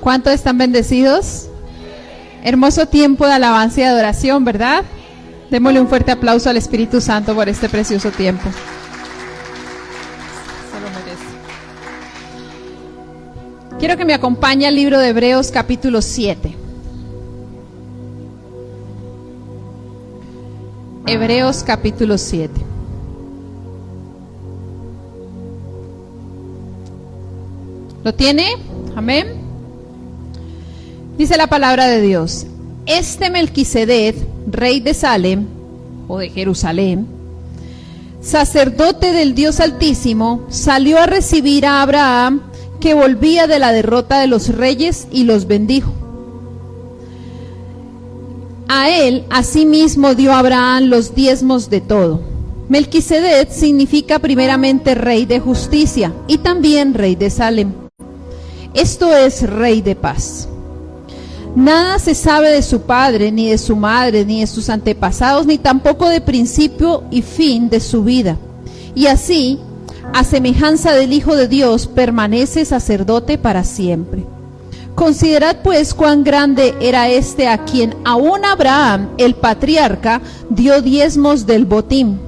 ¿Cuántos están bendecidos? Hermoso tiempo de alabanza y adoración, ¿verdad? Démosle un fuerte aplauso al Espíritu Santo por este precioso tiempo. Se lo merece. Quiero que me acompañe al libro de Hebreos capítulo 7. Hebreos capítulo 7. ¿Lo tiene? Amén. Dice la palabra de Dios: este Melquisedec, rey de Salem, o de Jerusalén, sacerdote del Dios Altísimo, salió a recibir a Abraham, que volvía de la derrota de los reyes, y los bendijo. A él asimismo dio Abraham los diezmos de todo. Melquisedec significa primeramente rey de justicia y también rey de Salem. Esto es rey de paz. Nada se sabe de su padre, ni de su madre, ni de sus antepasados, ni tampoco de principio y fin de su vida. Y así, a semejanza del Hijo de Dios, permanece sacerdote para siempre. Considerad pues cuán grande era este a quien aún Abraham, el patriarca, dio diezmos del botín.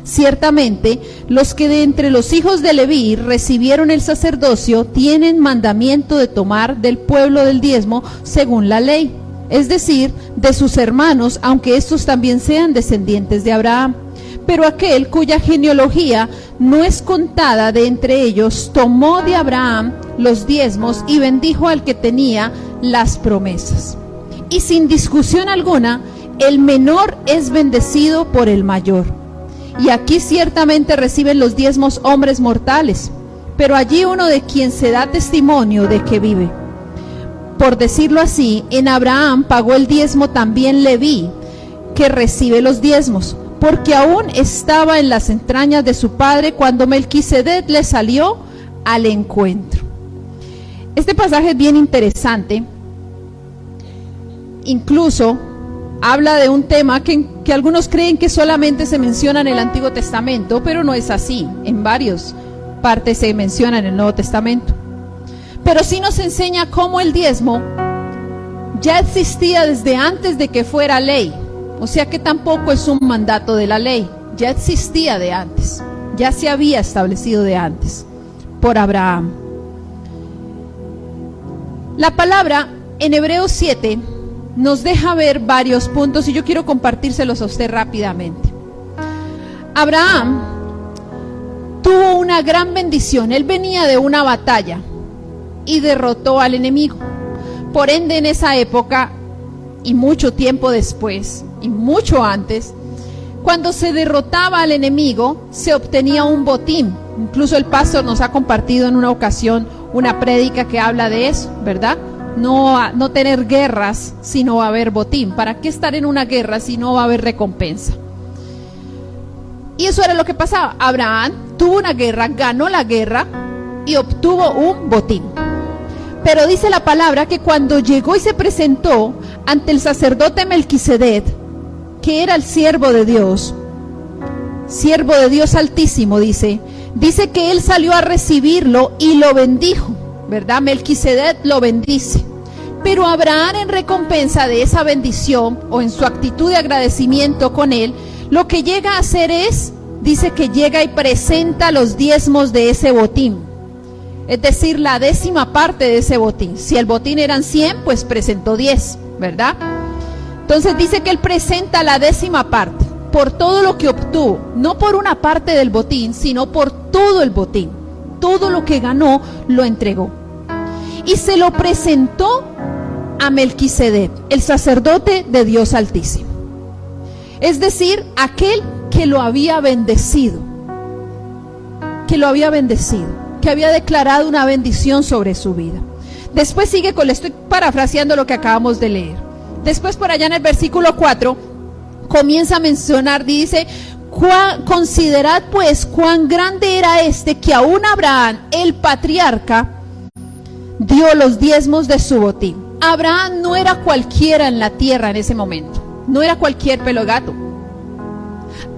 Ciertamente, los que de entre los hijos de Leví recibieron el sacerdocio tienen mandamiento de tomar del pueblo del diezmo según la ley, es decir, de sus hermanos, aunque estos también sean descendientes de Abraham. Pero aquel cuya genealogía no es contada de entre ellos, tomó de Abraham los diezmos y bendijo al que tenía las promesas. Y sin discusión alguna, el menor es bendecido por el mayor. Y aquí ciertamente reciben los diezmos hombres mortales, pero allí uno de quien se da testimonio de que vive. Por decirlo así, en Abraham pagó el diezmo también Leví, que recibe los diezmos, porque aún estaba en las entrañas de su padre cuando Melquisedec le salió al encuentro. Este pasaje es bien interesante. Incluso habla de un tema que algunos creen que solamente se menciona en el Antiguo Testamento, pero no es así. En varias partes se menciona en el Nuevo Testamento. Pero sí nos enseña cómo el diezmo ya existía desde antes de que fuera ley. O sea que tampoco es un mandato de la ley. Ya existía de antes. Ya se había establecido de antes por Abraham. La palabra en Hebreos 7 nos deja ver varios puntos y yo quiero compartírselos a usted rápidamente. Abraham tuvo una gran bendición. Él venía de una batalla y derrotó al enemigo. Por ende, en esa época y mucho tiempo después y mucho antes, cuando se derrotaba al enemigo, se obtenía un botín. Incluso el pastor nos ha compartido en una ocasión una prédica que habla de eso, ¿verdad? No tener guerras si no va a haber botín. ¿Para qué estar en una guerra si no va a haber recompensa? Y eso era lo que pasaba. Abraham tuvo una guerra, ganó la guerra y obtuvo un botín. Pero dice la palabra que cuando llegó y se presentó ante el sacerdote Melquisedec, que era el siervo de Dios Altísimo, dice que él salió a recibirlo y lo bendijo, ¿verdad? Melquisedec lo bendice. Pero Abraham, en recompensa de esa bendición o en su actitud de agradecimiento con él, lo que llega a hacer es, dice que llega y presenta los diezmos de ese botín. Es decir, la 10ª parte de ese botín. Si el botín eran 100, pues presentó 10, ¿verdad? Entonces dice que él presenta la 10ª parte por todo lo que obtuvo, no por una parte del botín, sino por todo el botín. Todo lo que ganó lo entregó. Y se lo presentó a Melquisedec, el sacerdote de Dios Altísimo. Es decir, aquel que lo había bendecido. Que había declarado una bendición sobre su vida. Después sigue le estoy parafraseando lo que acabamos de leer. Después por allá en el versículo 4 comienza a mencionar, dice: considerad pues cuán grande era este que aún Abraham, el patriarca, dio los diezmos de su botín. Abraham no era cualquiera en la tierra en ese momento, no era cualquier pelo de gato.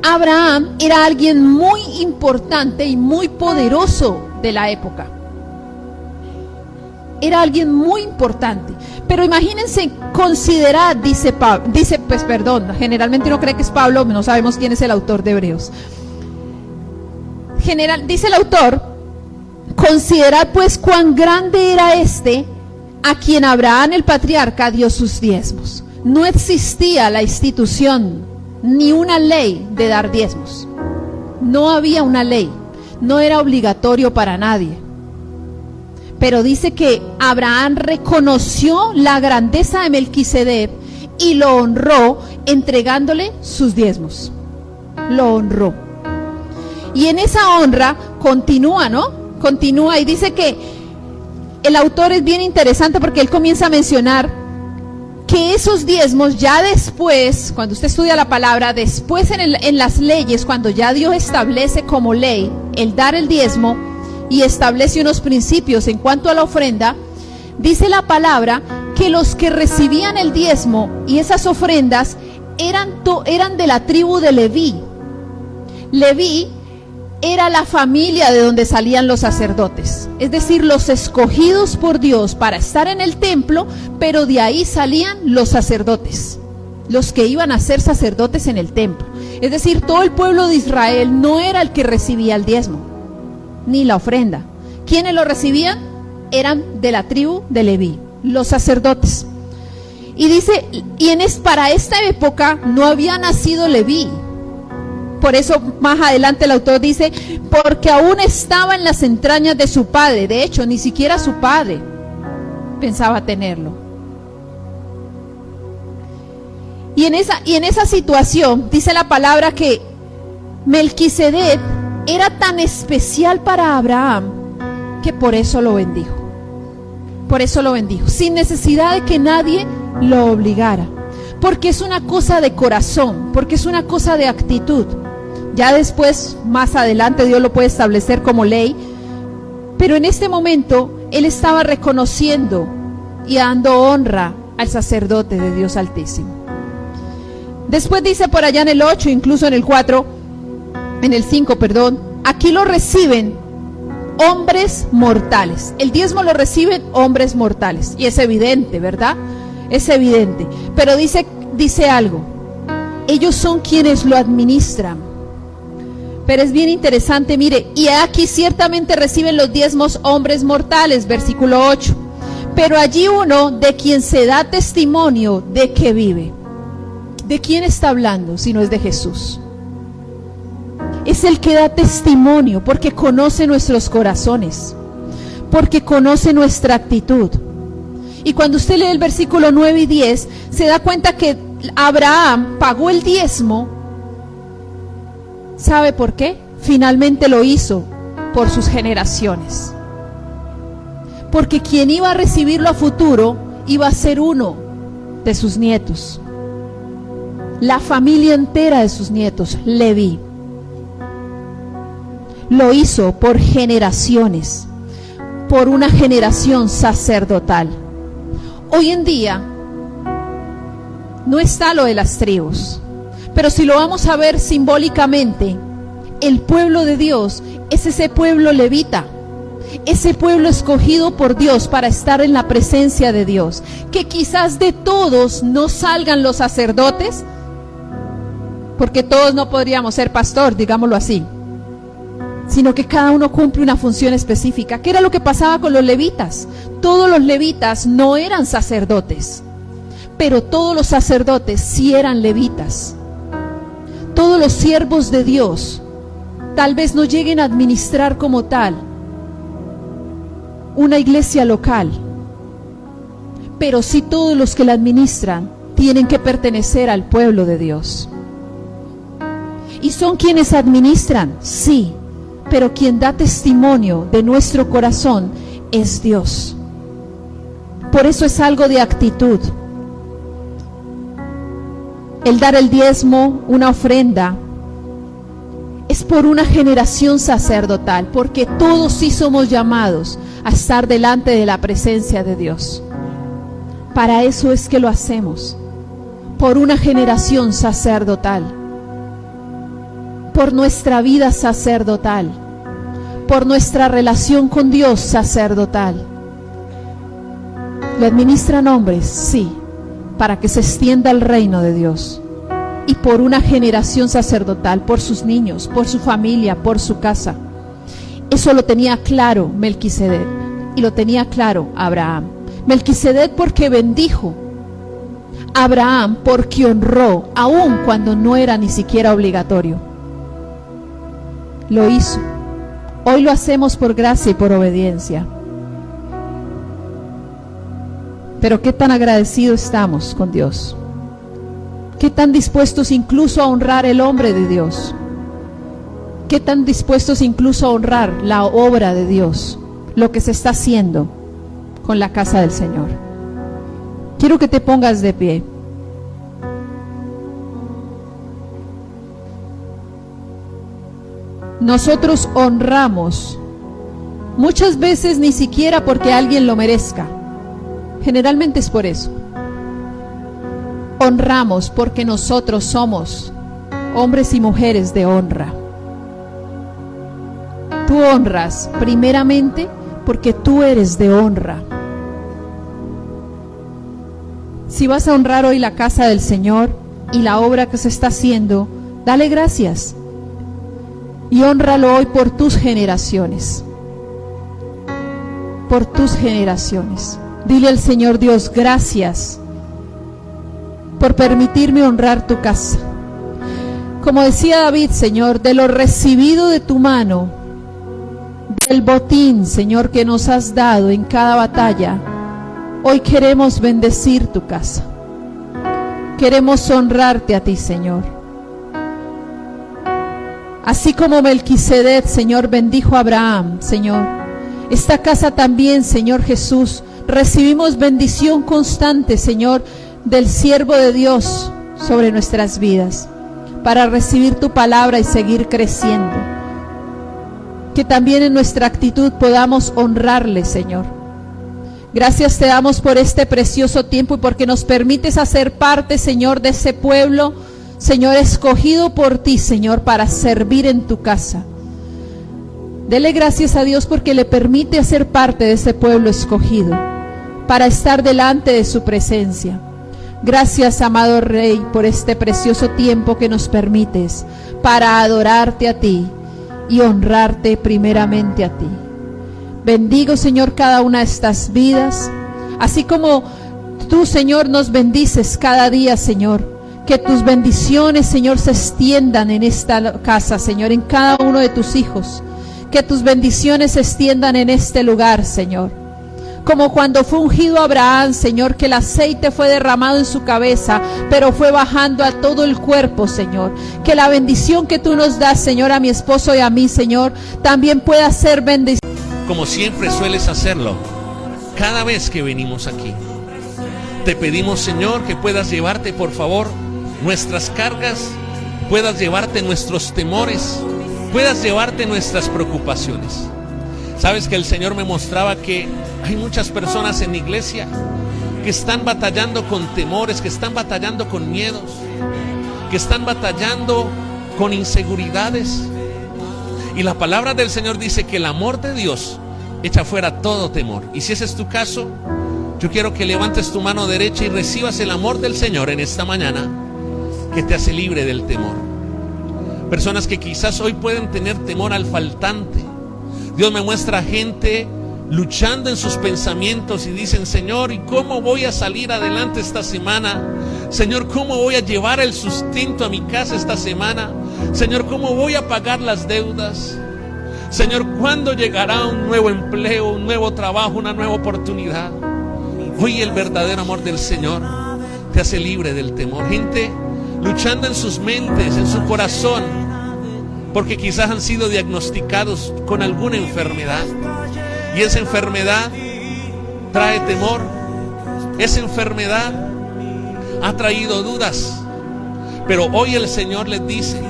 Abraham era alguien muy importante y muy poderoso de la época. Era alguien muy importante. Pero imagínense, considerad, generalmente uno cree que es Pablo, no sabemos quién es el autor de Hebreos. Dice el autor, considerad pues cuán grande era este a quien Abraham el patriarca dio sus diezmos. No existía la institución ni una ley de dar diezmos. No había una ley, no era obligatorio para nadie. Pero dice que Abraham reconoció la grandeza de Melquisedec y lo honró entregándole sus diezmos. Lo honró. Y en esa honra continúa, ¿no? Continúa y dice que el autor es bien interesante porque él comienza a mencionar que esos diezmos ya después, cuando usted estudia la palabra, después en las leyes, cuando ya Dios establece como ley el dar el diezmo y establece unos principios en cuanto a la ofrenda, dice la palabra que los que recibían el diezmo y esas ofrendas eran de la tribu de Leví. Leví era la familia de donde salían los sacerdotes, es decir, los escogidos por Dios para estar en el templo, pero de ahí salían los sacerdotes, los que iban a ser sacerdotes en el templo. Es decir, todo el pueblo de Israel no era el que recibía el diezmo, ni la ofrenda. ¿Quiénes lo recibían? Eran de la tribu de Leví, los sacerdotes. Y dice, para esta época no había nacido Leví. Por eso más adelante el autor dice, porque aún estaba en las entrañas de su padre. De hecho, ni siquiera su padre pensaba tenerlo. Y en esa situación dice la palabra que Melquisedec era tan especial para Abraham que por eso lo bendijo. Por eso lo bendijo, sin necesidad de que nadie lo obligara. Porque es una cosa de corazón, porque es una cosa de actitud. Ya después, más adelante, Dios lo puede establecer como ley. Pero en este momento, él estaba reconociendo y dando honra al sacerdote de Dios Altísimo. Después dice por allá en el 8, incluso en el 5, aquí lo reciben hombres mortales. El diezmo lo reciben hombres mortales. Y es evidente, ¿verdad? Es evidente. Pero dice algo. Ellos son quienes lo administran. Pero es bien interesante, mire, y aquí ciertamente reciben los diezmos hombres mortales, versículo 8. Pero allí uno de quien se da testimonio de que vive. ¿De quién está hablando si no es de Jesús? Es el que da testimonio porque conoce nuestros corazones, porque conoce nuestra actitud. Y cuando usted lee el versículo 9 y 10, se da cuenta que Abraham pagó el diezmo. ¿Sabe por qué? Finalmente lo hizo por sus generaciones. Porque quien iba a recibirlo a futuro iba a ser uno de sus nietos. La familia entera de sus nietos, Leví. Lo hizo por generaciones, por una generación sacerdotal. Hoy en día no está lo de las tribus. Pero si lo vamos a ver simbólicamente, el pueblo de Dios es ese pueblo levita, ese pueblo escogido por Dios para estar en la presencia de Dios. Que quizás de todos no salgan los sacerdotes, porque todos no podríamos ser pastor, digámoslo así, sino que cada uno cumple una función específica. ¿Qué era lo que pasaba con los levitas? Todos los levitas no eran sacerdotes, pero todos los sacerdotes sí eran levitas. Todos los siervos de Dios tal vez no lleguen a administrar como tal una iglesia local, pero sí todos los que la administran tienen que pertenecer al pueblo de Dios. ¿Y son quienes administran? Sí, pero quien da testimonio de nuestro corazón es Dios. Por eso es algo de actitud. El dar el diezmo, una ofrenda, es por una generación sacerdotal, porque todos sí somos llamados a estar delante de la presencia de Dios. Para eso es que lo hacemos, por una generación sacerdotal, por nuestra vida sacerdotal, por nuestra relación con Dios sacerdotal. ¿Le administran hombres? Sí, para que se extienda el reino de Dios. Y por una generación sacerdotal, por sus niños, por su familia, por su casa. Eso lo tenía claro Melquisedec y lo tenía claro Abraham. Melquisedec porque bendijo, Abraham porque honró, aun cuando no era ni siquiera obligatorio. Lo hizo. Hoy lo hacemos por gracia y por obediencia. Pero qué tan agradecidos estamos con Dios. Qué tan dispuestos incluso a honrar el hombre de Dios. Qué tan dispuestos incluso a honrar la obra de Dios, lo que se está haciendo con la casa del Señor. Quiero que te pongas de pie. Nosotros honramos, muchas veces ni siquiera porque alguien lo merezca. Generalmente es por eso. Honramos porque nosotros somos hombres y mujeres de honra. Tú honras primeramente porque tú eres de honra. Si vas a honrar hoy la casa del Señor y la obra que se está haciendo, dale gracias. Y hónralo hoy por tus generaciones. Por tus generaciones. Dile al Señor Dios, gracias por permitirme honrar tu casa. Como decía David, Señor, de lo recibido de tu mano, del botín, Señor, que nos has dado en cada batalla, hoy queremos bendecir tu casa. Queremos honrarte a ti, Señor. Así como Melquisedec, Señor, bendijo a Abraham, Señor, esta casa también, Señor Jesús, recibimos bendición constante, Señor, del siervo de Dios sobre nuestras vidas, para recibir tu palabra y seguir creciendo. Que también en nuestra actitud podamos honrarle, Señor. Gracias te damos por este precioso tiempo y porque nos permites hacer parte, Señor, de ese pueblo, Señor, escogido por ti, Señor, para servir en tu casa. Dele gracias a Dios porque le permite hacer parte de ese pueblo escogido, para estar delante de su presencia. Gracias, amado Rey, por este precioso tiempo que nos permites para adorarte a ti y honrarte primeramente a ti. Bendigo, Señor, cada una de estas vidas, así como tú, Señor, nos bendices cada día, Señor. Que tus bendiciones, Señor, se extiendan en esta casa, Señor, en cada uno de tus hijos. Que tus bendiciones se extiendan en este lugar, Señor. Como cuando fue ungido Abraham, Señor, que el aceite fue derramado en su cabeza, pero fue bajando a todo el cuerpo, Señor. Que la bendición que tú nos das, Señor, a mi esposo y a mí, Señor, también pueda ser bendición. Como siempre sueles hacerlo, cada vez que venimos aquí, te pedimos, Señor, que puedas llevarte, por favor, nuestras cargas, puedas llevarte nuestros temores, puedas llevarte nuestras preocupaciones. Sabes que el Señor me mostraba que hay muchas personas en la iglesia que están batallando con temores, que están batallando con miedos, que están batallando con inseguridades. Y la palabra del Señor dice que el amor de Dios echa fuera todo temor. Y si ese es tu caso, yo quiero que levantes tu mano derecha y recibas el amor del Señor en esta mañana, que te hace libre del temor. Personas que quizás hoy pueden tener temor al faltante. Dios me muestra gente luchando en sus pensamientos y dicen, Señor, ¿y cómo voy a salir adelante esta semana? Señor, ¿cómo voy a llevar el sustento a mi casa esta semana? Señor, ¿cómo voy a pagar las deudas? Señor, ¿cuándo llegará un nuevo empleo, un nuevo trabajo, una nueva oportunidad? Hoy el verdadero amor del Señor te hace libre del temor. Gente luchando en sus mentes, en su corazón, porque quizás han sido diagnosticados con alguna enfermedad. Y esa enfermedad trae temor. Esa enfermedad ha traído dudas. Pero hoy el Señor les dice,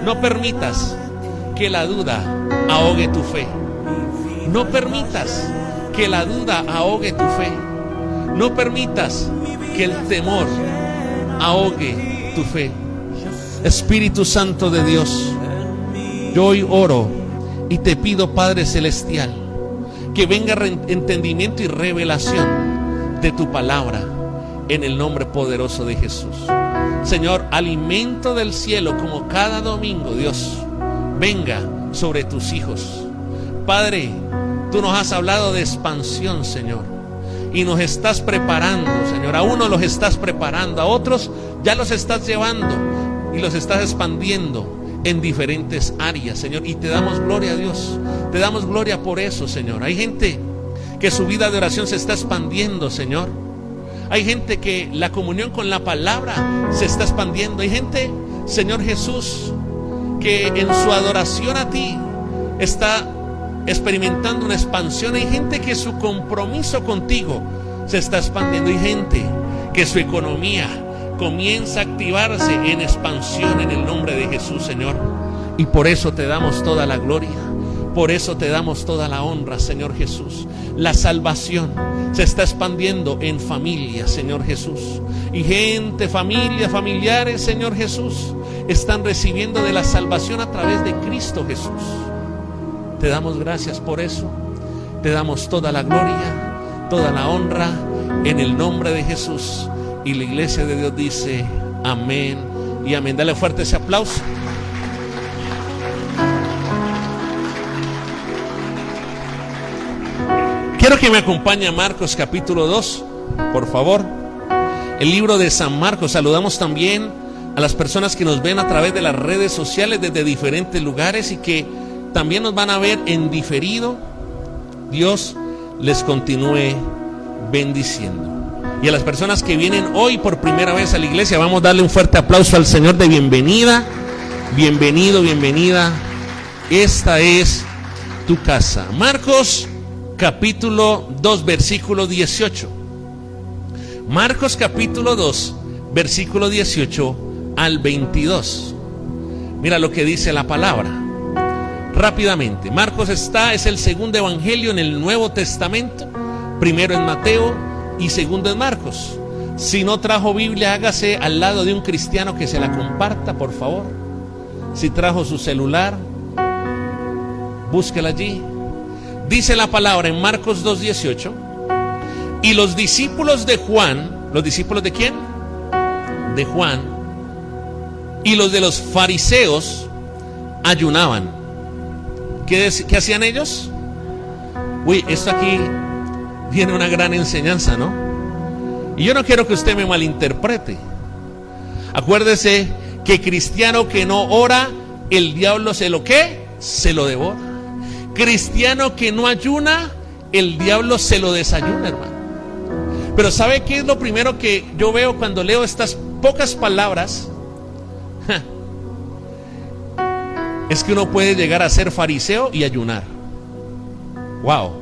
no permitas que la duda ahogue tu fe. No permitas que la duda ahogue tu fe. No permitas que el temor ahogue tu fe. Espíritu Santo de Dios, yo hoy oro y te pido, Padre Celestial, que venga entendimiento y revelación de tu palabra, en el nombre poderoso de Jesús. Señor, alimento del cielo, como cada domingo, Dios, venga sobre tus hijos. Padre, tú nos has hablado de expansión, Señor, y nos estás preparando, Señor. A unos los estás preparando, a otros ya los estás llevando y los estás expandiendo en diferentes áreas, Señor, y te damos gloria a Dios. Te damos gloria por eso, Señor. Hay gente que su vida de oración se está expandiendo, Señor. Hay gente que la comunión con la palabra se está expandiendo. Hay gente, Señor Jesús, que en su adoración a ti está experimentando una expansión. Hay gente que su compromiso contigo se está expandiendo. Hay gente que su economía comienza a activarse en expansión en el nombre de Jesús, Señor. Y por eso te damos toda la gloria, por eso te damos toda la honra, Señor Jesús. La salvación se está expandiendo en familias, Señor Jesús. Y gente, familia, familiares, Señor Jesús, están recibiendo de la salvación a través de Cristo Jesús. Te damos gracias por eso. Te damos toda la gloria, toda la honra en el nombre de Jesús. Y la iglesia de Dios dice amén y amén. Dale fuerte ese aplauso. Quiero que me acompañe a Marcos capítulo 2, por favor. El libro de San Marcos. Saludamos también a las personas que nos ven a través de las redes sociales desde diferentes lugares y que también nos van a ver en diferido. Dios les continúe bendiciendo. Y a las personas que vienen hoy por primera vez a la iglesia, vamos a darle un fuerte aplauso al Señor de bienvenida. Bienvenido, bienvenida. Esta es tu casa. Marcos capítulo 2, versículo 18. Marcos capítulo 2, versículo 18 al 22. Mira lo que dice la palabra. Rápidamente, Marcos es el segundo evangelio en el Nuevo Testamento. Primero en Mateo y segundo en Marcos. Si no trajo Biblia, hágase al lado de un cristiano que se la comparta, por favor. Si trajo su celular, búsquela allí. Dice la palabra en Marcos 2:18. Y los discípulos de Juan, ¿los discípulos de quién? De Juan. Y los de los fariseos ayunaban. ¿Qué hacían ellos? Uy, esto aquí viene una gran enseñanza, ¿no? Y yo no quiero que usted me malinterprete. Acuérdese que cristiano que no ora, el diablo se lo devora. Cristiano que no ayuna, el diablo se lo desayuna, hermano. Pero ¿sabe qué es lo primero que yo veo cuando leo estas pocas palabras? Es que uno puede llegar a ser fariseo y ayunar. Wow,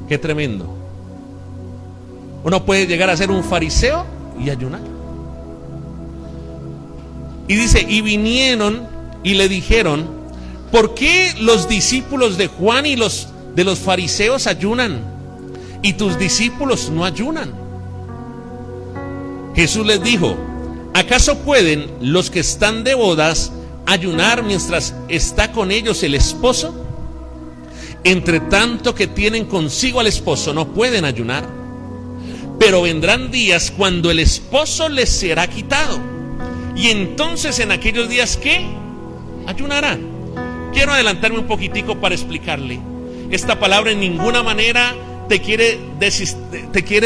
qué tremendo. Uno puede llegar a ser un fariseo y ayunar. Y dice, y vinieron y le dijeron, ¿por qué los discípulos de Juan y los de los fariseos ayunan y tus discípulos no ayunan? Jesús les dijo, ¿acaso pueden los que están de bodas ayunar mientras está con ellos el esposo? Entre tanto que tienen consigo al esposo, no pueden ayunar. Pero vendrán días cuando el esposo les será quitado, y entonces en aquellos días, ¿qué? Ayunarán. Quiero adelantarme un poquitico para explicarle. Esta palabra en ninguna manera te quiere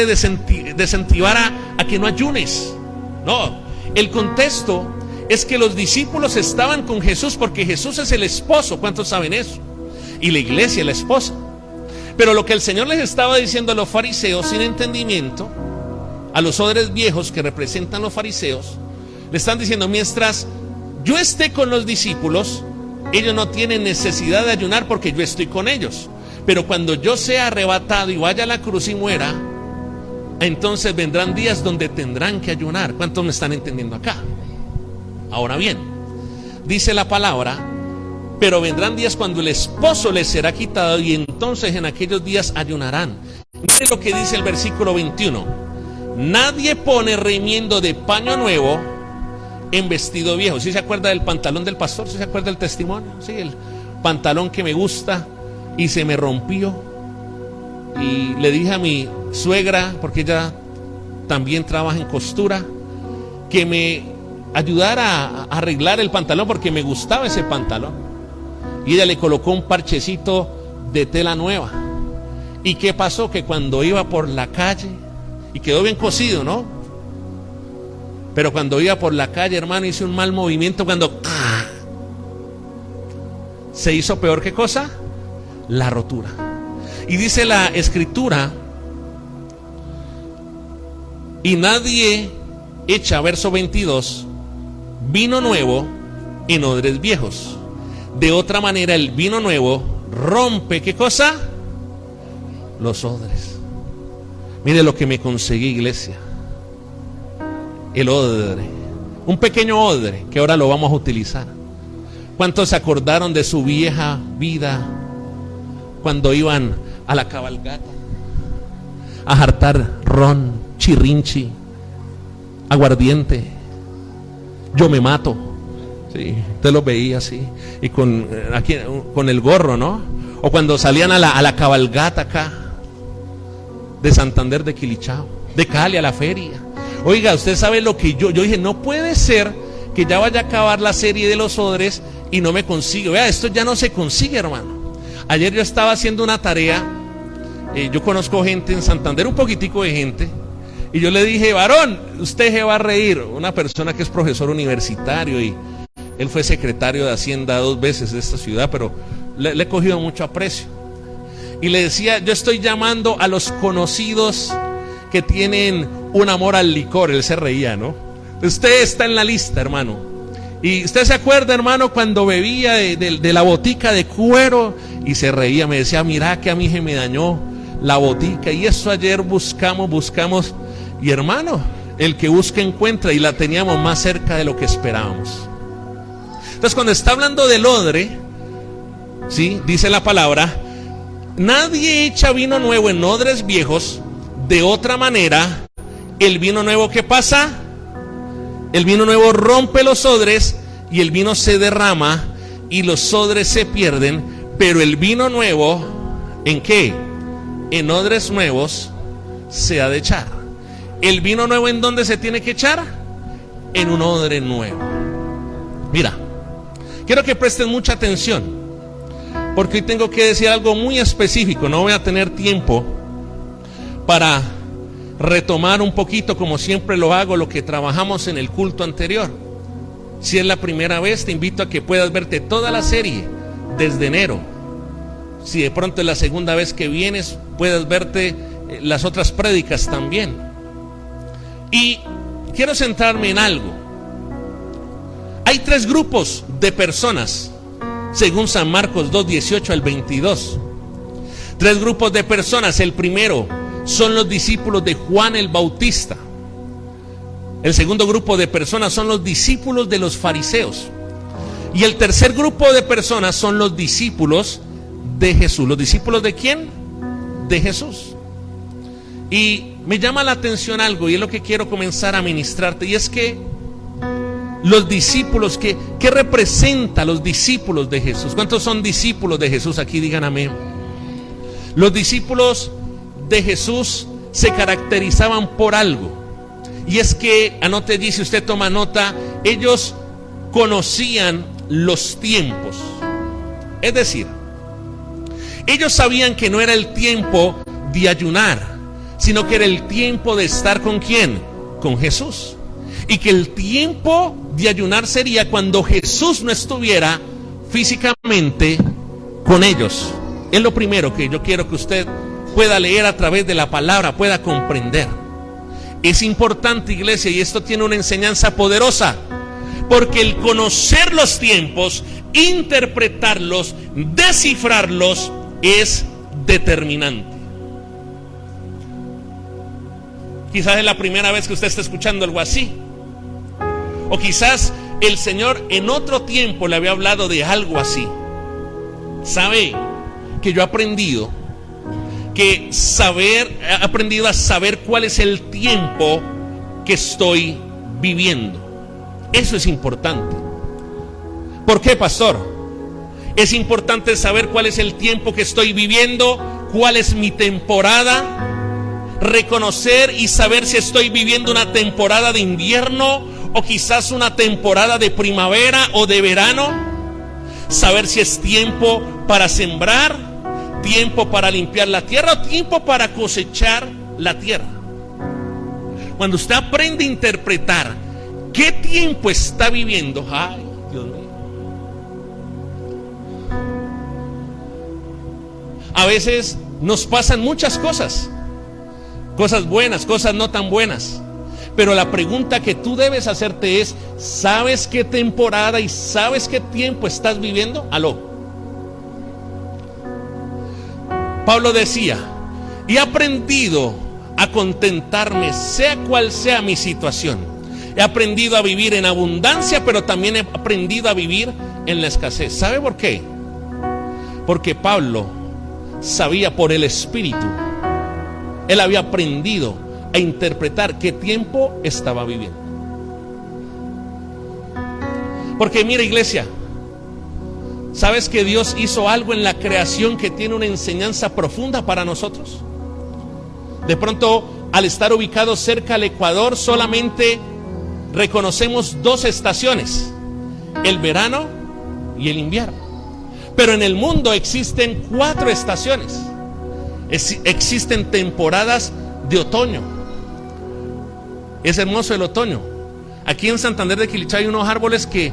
desincentivar a que no ayunes. No, el contexto es que los discípulos estaban con Jesús porque Jesús es el esposo. ¿Cuántos saben eso? Y la iglesia es la esposa. Pero lo que el Señor les estaba diciendo a los fariseos sin entendimiento, a los odres viejos que representan los fariseos, le están diciendo, mientras yo esté con los discípulos, ellos no tienen necesidad de ayunar porque yo estoy con ellos. Pero cuando yo sea arrebatado y vaya a la cruz y muera, entonces vendrán días donde tendrán que ayunar. ¿Cuántos me están entendiendo acá? Ahora bien, dice la palabra, pero vendrán días cuando el esposo les será quitado, y entonces en aquellos días ayunarán. Miren lo que dice el versículo 21. Nadie pone remiendo de paño nuevo en vestido viejo. ¿Sí se acuerda del pantalón del pastor? ¿Sí se acuerda del testimonio? Sí, el pantalón que me gusta y se me rompió. Y le dije a mi suegra, porque ella también trabaja en costura, que me ayudara a arreglar el pantalón porque me gustaba ese pantalón. Y ella le colocó un parchecito de tela nueva. ¿Y qué pasó? Que cuando iba por la calle, y quedó bien cosido, ¿no? Pero cuando iba por la calle, hermano, hice un mal movimiento cuando se hizo peor. ¿Qué cosa? La rotura. Y dice la escritura: y nadie echa, verso 22, vino nuevo en odres viejos. De otra manera el vino nuevo rompe, ¿qué cosa? Los odres. Mire lo que me conseguí, iglesia. El odre, un pequeño odre que ahora lo vamos a utilizar. ¿Cuántos se acordaron de su vieja vida cuando iban a la cabalgata a jartar ron, chirrinchi, aguardiente? Yo me mato. Sí, usted lo veía así, y con el gorro, ¿no? O cuando salían a la cabalgata acá de Santander, de Quilichao, de Cali a la feria. Oiga, usted sabe lo que yo dije: no puede ser que ya vaya a acabar la serie de los odres y no me consigue. Vea, esto ya no se consigue, hermano. Ayer yo estaba haciendo una tarea, yo conozco gente en Santander, un poquitico de gente, y yo le dije: varón, usted se va a reír. Una persona que es profesor universitario y él fue secretario de Hacienda 2 veces de esta ciudad, pero le he cogido mucho aprecio. Y le decía: yo estoy llamando a los conocidos que tienen un amor al licor. Él se reía, ¿no? Usted está en la lista, hermano. Y usted se acuerda, hermano, cuando bebía de la botica de cuero, y se reía, me decía: mira que a mí se me dañó la botica. Y eso ayer buscamos, y hermano, el que busca encuentra, y la teníamos más cerca de lo que esperábamos. Entonces, cuando está hablando del odre, ¿sí? Dice la palabra: nadie echa vino nuevo en odres viejos. De otra manera, el vino nuevo, ¿qué pasa? El vino nuevo rompe los odres, y el vino se derrama, y los odres se pierden. Pero el vino nuevo, ¿en qué? En odres nuevos se ha de echar. ¿El vino nuevo en dónde se tiene que echar? En un odre nuevo. Mira, quiero que presten mucha atención, porque hoy tengo que decir algo muy específico. No voy a tener tiempo para retomar un poquito, como siempre lo hago, lo que trabajamos en el culto anterior. Si es la primera vez, te invito a que puedas verte toda la serie desde enero. Si de pronto es la segunda vez que vienes, puedas verte las otras prédicas también. Y quiero centrarme en algo. Hay 3 grupos de personas, según San Marcos 2, 18 al 22. 3 grupos de personas. El primero son los discípulos de Juan el Bautista. El segundo grupo de personas son los discípulos de los fariseos. Y el tercer grupo de personas son los discípulos de Jesús. ¿Los discípulos de quién? De Jesús. Y me llama la atención algo, y es lo que quiero comenzar a ministrarte, y es que los discípulos, ¿qué representa los discípulos de Jesús? ¿Cuántos son discípulos de Jesús? Aquí digan amén. Los discípulos de Jesús se caracterizaban por algo, y es que, anote allí si usted toma nota, ellos conocían los tiempos. Es decir, ellos sabían que no era el tiempo de ayunar, sino que era el tiempo de estar ¿con quién? Con Jesús. Y que el tiempo de ayunar sería cuando Jesús no estuviera físicamente con ellos. Es lo primero que yo quiero que usted pueda leer a través de la palabra, pueda comprender. Es importante, iglesia, y esto tiene una enseñanza poderosa, porque el conocer los tiempos, interpretarlos, descifrarlos, es determinante. Quizás es la primera vez que usted está escuchando algo así, o quizás el Señor en otro tiempo le había hablado de algo así. Sabe que yo he aprendido a saber cuál es el tiempo que estoy viviendo. Eso es importante. ¿Por qué, pastor? Es importante saber cuál es el tiempo que estoy viviendo, cuál es mi temporada. reconocer y saber si estoy viviendo una temporada de invierno o quizás una temporada de primavera o de verano. Saber si es tiempo para sembrar, tiempo para limpiar la tierra o tiempo para cosechar la tierra. Cuando usted aprende a interpretar qué tiempo está viviendo, ay, Dios mío. A veces nos pasan muchas cosas, cosas buenas, cosas no tan buenas. Pero la pregunta que tú debes hacerte es, ¿sabes qué temporada y sabes qué tiempo estás viviendo? Aló. Pablo decía, he aprendido a contentarme, sea cual sea mi situación. He aprendido a vivir en abundancia, pero también he aprendido a vivir en la escasez. ¿Sabe por qué? Porque Pablo sabía por el Espíritu, él había aprendido a interpretar qué tiempo estaba viviendo. Porque mira, iglesia, ¿sabes que Dios hizo algo en la creación que tiene una enseñanza profunda para nosotros? De pronto, al estar ubicados cerca al Ecuador, solamente reconocemos dos estaciones, el verano y el invierno. Pero en el mundo existen 4 estaciones. Existen temporadas de otoño. Es hermoso el otoño. Aquí en Santander de Quilichá hay unos árboles que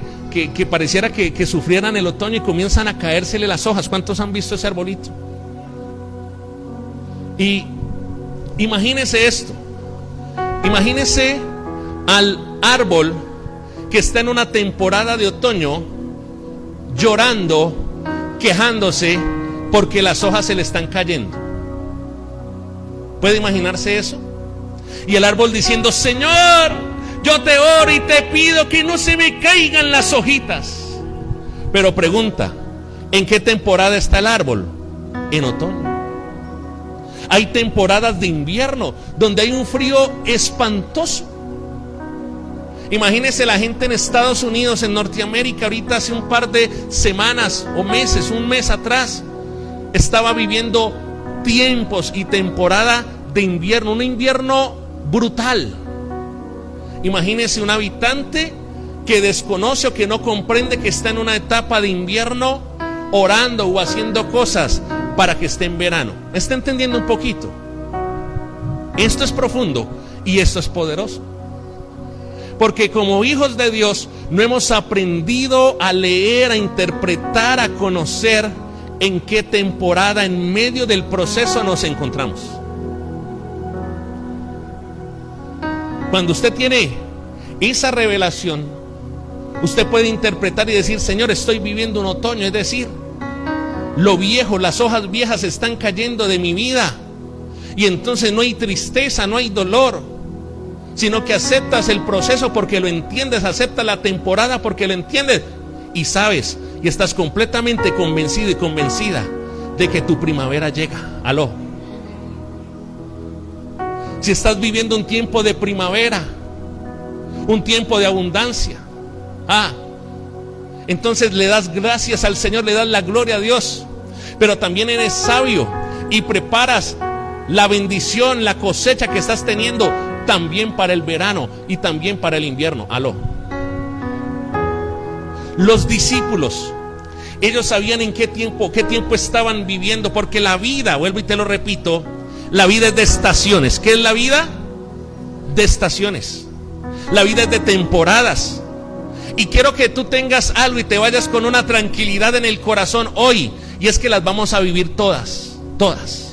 pareciera que sufrieran el otoño y comienzan a caérsele las hojas. ¿Cuántos han visto ese arbolito? Y imagínese esto. Imagínese al árbol que está en una temporada de otoño llorando, quejándose porque las hojas se le están cayendo. ¿Puede imaginarse eso? Y el árbol diciendo, Señor, yo te oro y te pido que no se me caigan las hojitas. Pero pregunta, ¿en qué temporada está el árbol? En otoño. Hay temporadas de invierno donde hay un frío espantoso. Imagínese la gente en Estados Unidos, en Norteamérica, ahorita hace un par de semanas o meses, un mes atrás, estaba viviendo tiempos y temporada de invierno, un invierno brutal. Imagínese un habitante que desconoce o que no comprende que está en una etapa de invierno, orando o haciendo cosas para que esté en verano. ¿Me está entendiendo un poquito? Esto es profundo y esto es poderoso. Porque como hijos de Dios no hemos aprendido a leer, a interpretar, a conocer en qué temporada en medio del proceso nos encontramos. Cuando usted tiene esa revelación, usted puede interpretar y decir, Señor, estoy viviendo un otoño, es decir, lo viejo, las hojas viejas están cayendo de mi vida. Y entonces no hay tristeza, no hay dolor, sino que aceptas el proceso porque lo entiendes, aceptas la temporada porque lo entiendes y sabes y estás completamente convencido y convencida de que tu primavera llega. Aló. Si estás viviendo un tiempo de primavera, un tiempo de abundancia, entonces le das gracias al Señor, le das la gloria a Dios, pero también eres sabio y preparas la bendición, la cosecha que estás teniendo también para el verano y también para el invierno. Aló. Los discípulos, ellos sabían en qué tiempo estaban viviendo, porque la vida, vuelvo y te lo repito, la vida es de estaciones. ¿Qué es la vida? De estaciones. La vida es de temporadas. Y quiero que tú tengas algo y te vayas con una tranquilidad en el corazón hoy, y es que las vamos a vivir todas, todas.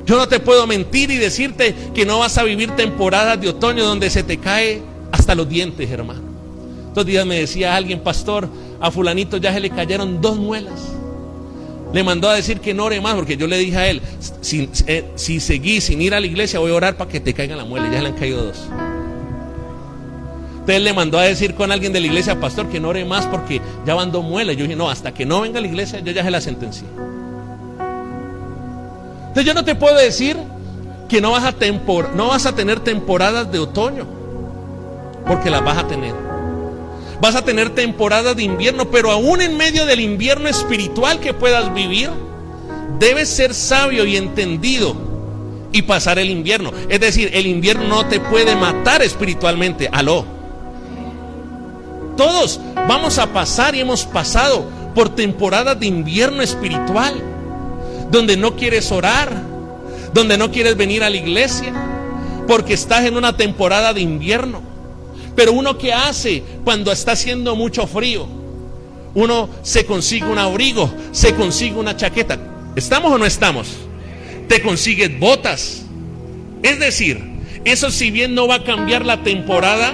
Yo no te puedo mentir y decirte que no vas a vivir temporadas de otoño donde se te cae hasta los dientes, hermano. Estos días me decía alguien, pastor, a fulanito ya se le cayeron 2 muelas. Le mandó a decir que no ore más, porque yo le dije a él, si seguís sin ir a la iglesia, voy a orar para que te caigan la muela. Ya le han caído 2. Entonces le mandó a decir con alguien de la iglesia, pastor, que no ore más porque ya van 2 muelas. Yo dije, no, hasta que no venga a la iglesia, yo ya se la sentencié. Entonces yo no te puedo decir que no vas a tener temporadas de otoño, porque las vas a tener. Vas a tener temporadas de invierno, pero aún en medio del invierno espiritual que puedas vivir, debes ser sabio y entendido y pasar el invierno. Es decir, el invierno no te puede matar espiritualmente. Aló. Todos vamos a pasar y hemos pasado por temporadas de invierno espiritual, donde no quieres orar, donde no quieres venir a la iglesia, porque estás en una temporada de invierno. Pero uno, ¿qué hace cuando está haciendo mucho frío? Uno se consigue un abrigo, se consigue una chaqueta. ¿Estamos o no estamos? Te consigues botas. Es decir, eso, si bien no va a cambiar la temporada,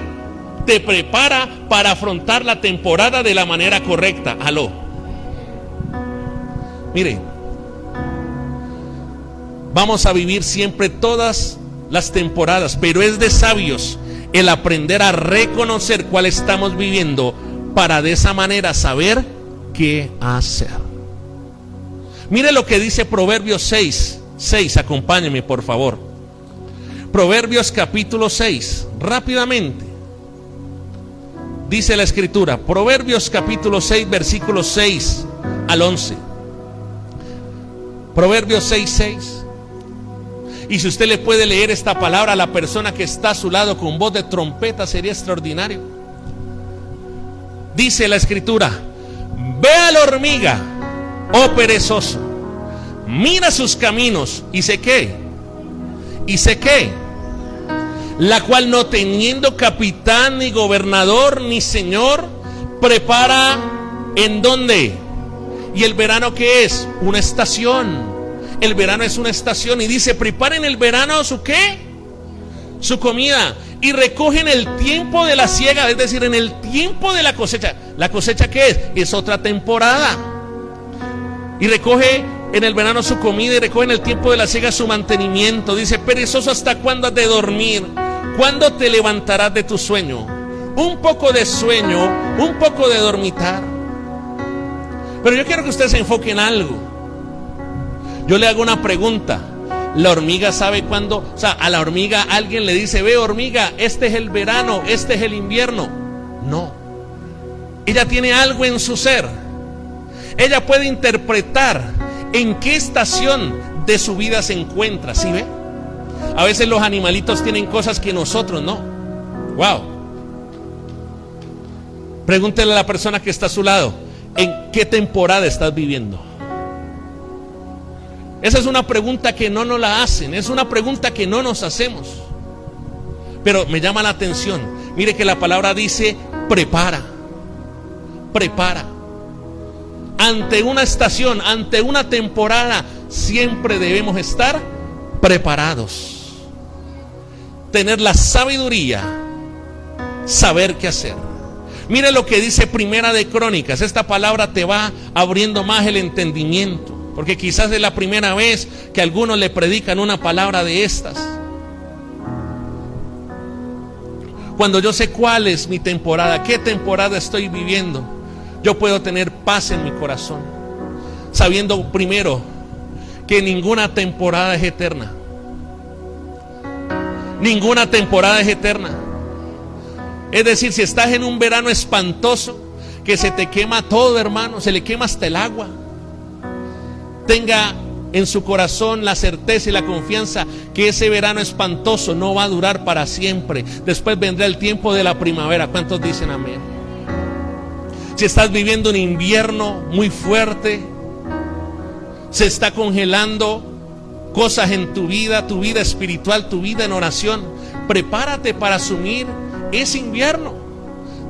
te prepara para afrontar la temporada de la manera correcta. Aló. Mire, vamos a vivir siempre todas las temporadas, pero es de sabios el aprender a reconocer cuál estamos viviendo, para de esa manera saber qué hacer. Mire lo que dice Proverbios 6, acompáñeme por favor. Proverbios capítulo 6, rápidamente. Dice la escritura, Proverbios capítulo 6, versículos 6 al 11. Proverbios 6. Y si usted le puede leer esta palabra a la persona que está a su lado con voz de trompeta, sería extraordinario. Dice la escritura: ve a la hormiga, oh perezoso, mira sus caminos, y sé qué, la cual, no teniendo capitán, ni gobernador, ni señor, prepara ¿en dónde? ¿Y el verano qué es? Una estación. El verano es una estación, y dice: prepara en el verano su ¿qué? Su comida, y recoge en el tiempo de la siega, es decir, en el tiempo de la cosecha. ¿La cosecha qué es? Es otra temporada. Y recoge en el verano su comida, y recoge en el tiempo de la siega su mantenimiento. Dice: perezoso, ¿hasta cuándo has de dormir? ¿Cuándo te levantarás de tu sueño? Un poco de sueño, un poco de dormitar. Pero yo quiero que usted se enfoque en algo. Yo le hago una pregunta. ¿La hormiga sabe cuándo? O sea, a la hormiga alguien le dice: ve, hormiga, este es el verano, este es el invierno. No. Ella tiene algo en su ser. Ella puede interpretar en qué estación de su vida se encuentra. ¿Sí ve? A veces los animalitos tienen cosas que nosotros no. Wow. Pregúntele a la persona que está a su lado: ¿en qué temporada estás viviendo? Esa es una pregunta que no nos la hacen, es una pregunta que no nos hacemos. Pero me llama la atención. Mire que la palabra dice: prepara. Prepara. Ante una estación, ante una temporada, siempre debemos estar preparados. Tener la sabiduría, saber qué hacer. Mire lo que dice Primera de Crónicas. Esta palabra te va abriendo más el entendimiento, porque quizás es la primera vez que algunos le predican una palabra de estas. Cuando yo sé cuál es mi temporada, qué temporada estoy viviendo, yo puedo tener paz en mi corazón, sabiendo primero que ninguna temporada es eterna. Ninguna temporada es eterna. Es decir, si estás en un verano espantoso, que se te quema todo, hermano, se le quema hasta el agua, tenga en su corazón la certeza y la confianza que ese verano espantoso no va a durar para siempre. Después vendrá el tiempo de la primavera. ¿Cuántos dicen amén? Si estás viviendo un invierno muy fuerte, se está congelando cosas en tu vida espiritual, tu vida en oración, prepárate para asumir ese invierno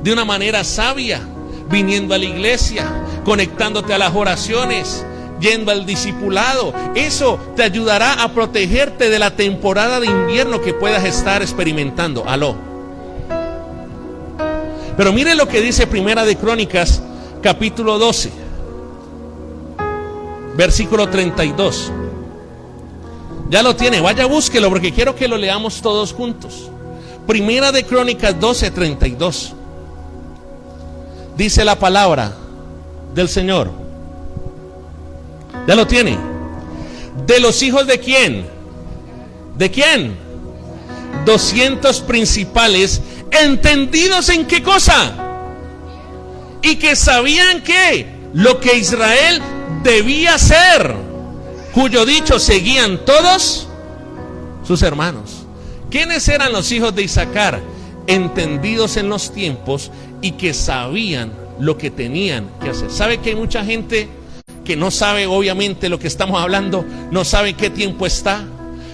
de una manera sabia, viniendo a la iglesia, conectándote a las oraciones, yendo al discipulado. Eso te ayudará a protegerte de la temporada de invierno que puedas estar experimentando. Aló. Pero mire lo que dice Primera de Crónicas, capítulo 12, versículo 32. Ya lo tiene, vaya, búsquelo, porque quiero que lo leamos todos juntos. Primera de Crónicas 12, 32. Dice la palabra del Señor. ¿Ya lo tiene? ¿De los hijos de quién? ¿De quién? 200 principales, entendidos en qué cosa, y que sabían que lo que Israel debía hacer, cuyo dicho seguían todos sus hermanos. ¿Quiénes eran los hijos de Isaacar? Entendidos en los tiempos y que sabían lo que tenían que hacer. ¿Sabe que hay mucha gente que no sabe obviamente lo que estamos hablando? No sabe qué tiempo está,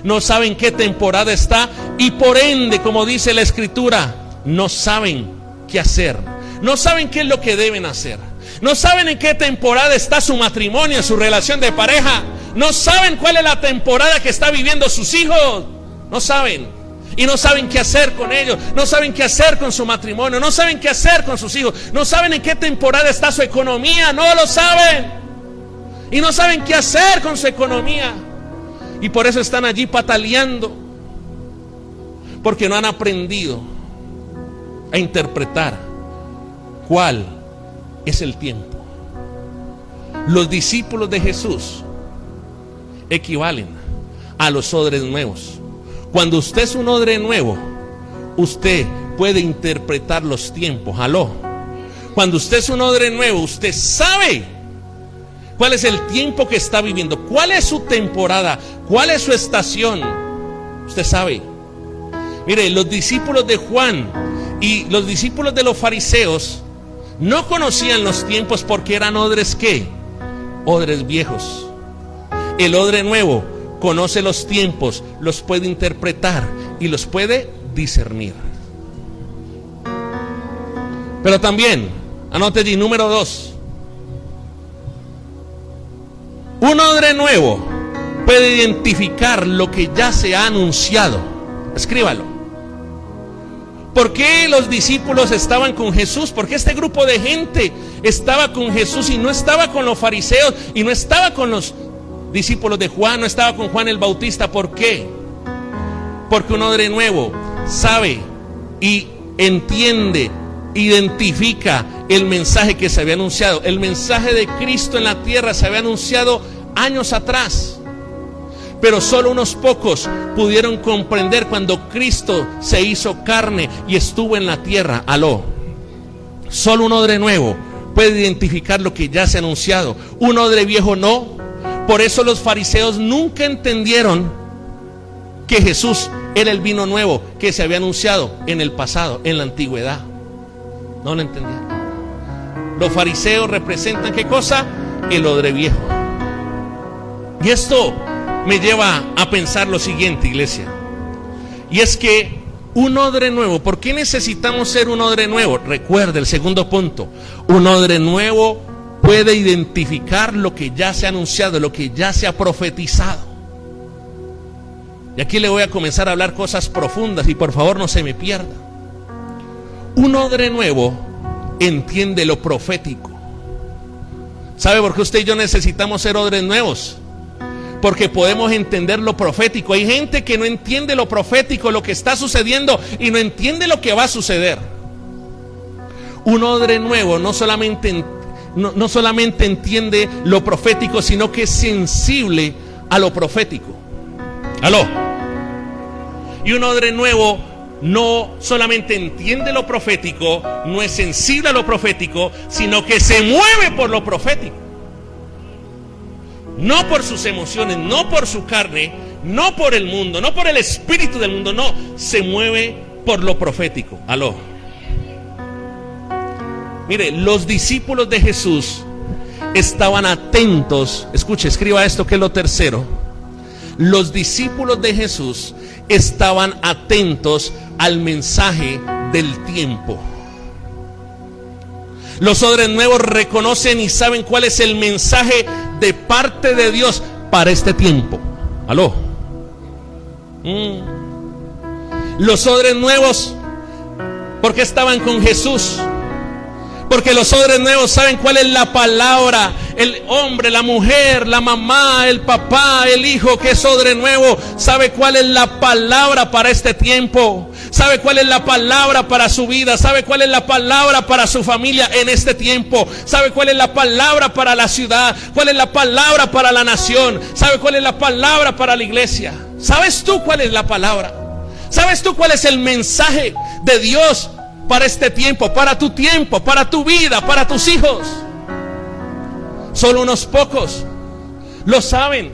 no saben qué temporada está, y por ende, como dice la escritura, no saben qué hacer, no saben qué es lo que deben hacer, no saben en qué temporada está su matrimonio, su relación de pareja, no saben cuál es la temporada que está viviendo sus hijos, no saben. Y no saben qué hacer con ellos, no saben qué hacer con su matrimonio, no saben qué hacer con sus hijos, no saben en qué temporada está su economía, no lo saben. Y no saben qué hacer con su economía. Y por eso están allí pataleando, porque no han aprendido a interpretar cuál es el tiempo. Los discípulos de Jesús equivalen a los odres nuevos. Cuando usted es un odre nuevo, usted puede interpretar los tiempos. Aló. Cuando usted es un odre nuevo, usted sabe cuál es el tiempo que está viviendo, cuál es su temporada, cuál es su estación. Usted sabe. Mire, los discípulos de Juan y los discípulos de los fariseos no conocían los tiempos porque eran odres ¿qué? Odres viejos. El odre nuevo conoce los tiempos, los puede interpretar y los puede discernir. Pero también, anote allí, número 2. Un odre nuevo puede identificar lo que ya se ha anunciado. Escríbalo. ¿Por qué los discípulos estaban con Jesús? ¿Por qué este grupo de gente estaba con Jesús y no estaba con los fariseos y no estaba con los discípulos de Juan, no estaba con Juan el Bautista? ¿Por qué? Porque un odre nuevo sabe y entiende, identifica el mensaje que se había anunciado. El mensaje de Cristo en la tierra se había anunciado años atrás, pero solo unos pocos pudieron comprender cuando Cristo se hizo carne y estuvo en la tierra. Aló. Solo un odre nuevo puede identificar lo que ya se ha anunciado. Un odre viejo no. Por eso los fariseos nunca entendieron que Jesús era el vino nuevo que se había anunciado en el pasado, en la antigüedad. No lo entendieron. Los fariseos representan ¿qué cosa? El odre viejo. Y esto me lleva a pensar lo siguiente, iglesia. Y es que un odre nuevo, ¿por qué necesitamos ser un odre nuevo? Recuerde el segundo punto. Un odre nuevo puede identificar lo que ya se ha anunciado, lo que ya se ha profetizado. Y aquí le voy a comenzar a hablar cosas profundas y por favor no se me pierda. Un odre nuevo entiende lo profético. ¿Sabe por qué usted y yo necesitamos ser odres nuevos? Porque podemos entender lo profético. Hay gente que no entiende lo profético, lo que está sucediendo, y no entiende lo que va a suceder. Un odre nuevo no solamente entiende lo profético, sino que es sensible a lo profético. Aló. Y un odre nuevo no solamente entiende lo profético, no es sensible a lo profético, sino que se mueve por lo profético. No por sus emociones, no por su carne, no por el mundo, no por el espíritu del mundo, no, se mueve por lo profético. Aló. Mire, los discípulos de Jesús estaban atentos. Escuche, escriba esto que es lo tercero. Los discípulos de Jesús estaban atentos al mensaje del tiempo. Los odres nuevos reconocen y saben cuál es el mensaje de parte de Dios para este tiempo. Aló. Los odres nuevos, porque estaban con Jesús. Porque los odres nuevos saben cuál es la palabra. El hombre, la mujer, la mamá, el papá, el hijo que es odre nuevo, sabe cuál es la palabra para este tiempo. Sabe cuál es la palabra para su vida. Sabe cuál es la palabra para su familia en este tiempo. Sabe cuál es la palabra para la ciudad. Cuál es la palabra para la nación. Sabe cuál es la palabra para la iglesia. ¿Sabes tú cuál es la palabra? ¿Sabes tú cuál es el mensaje de Dios para este tiempo, para tu vida, para tus hijos? Solo unos pocos lo saben.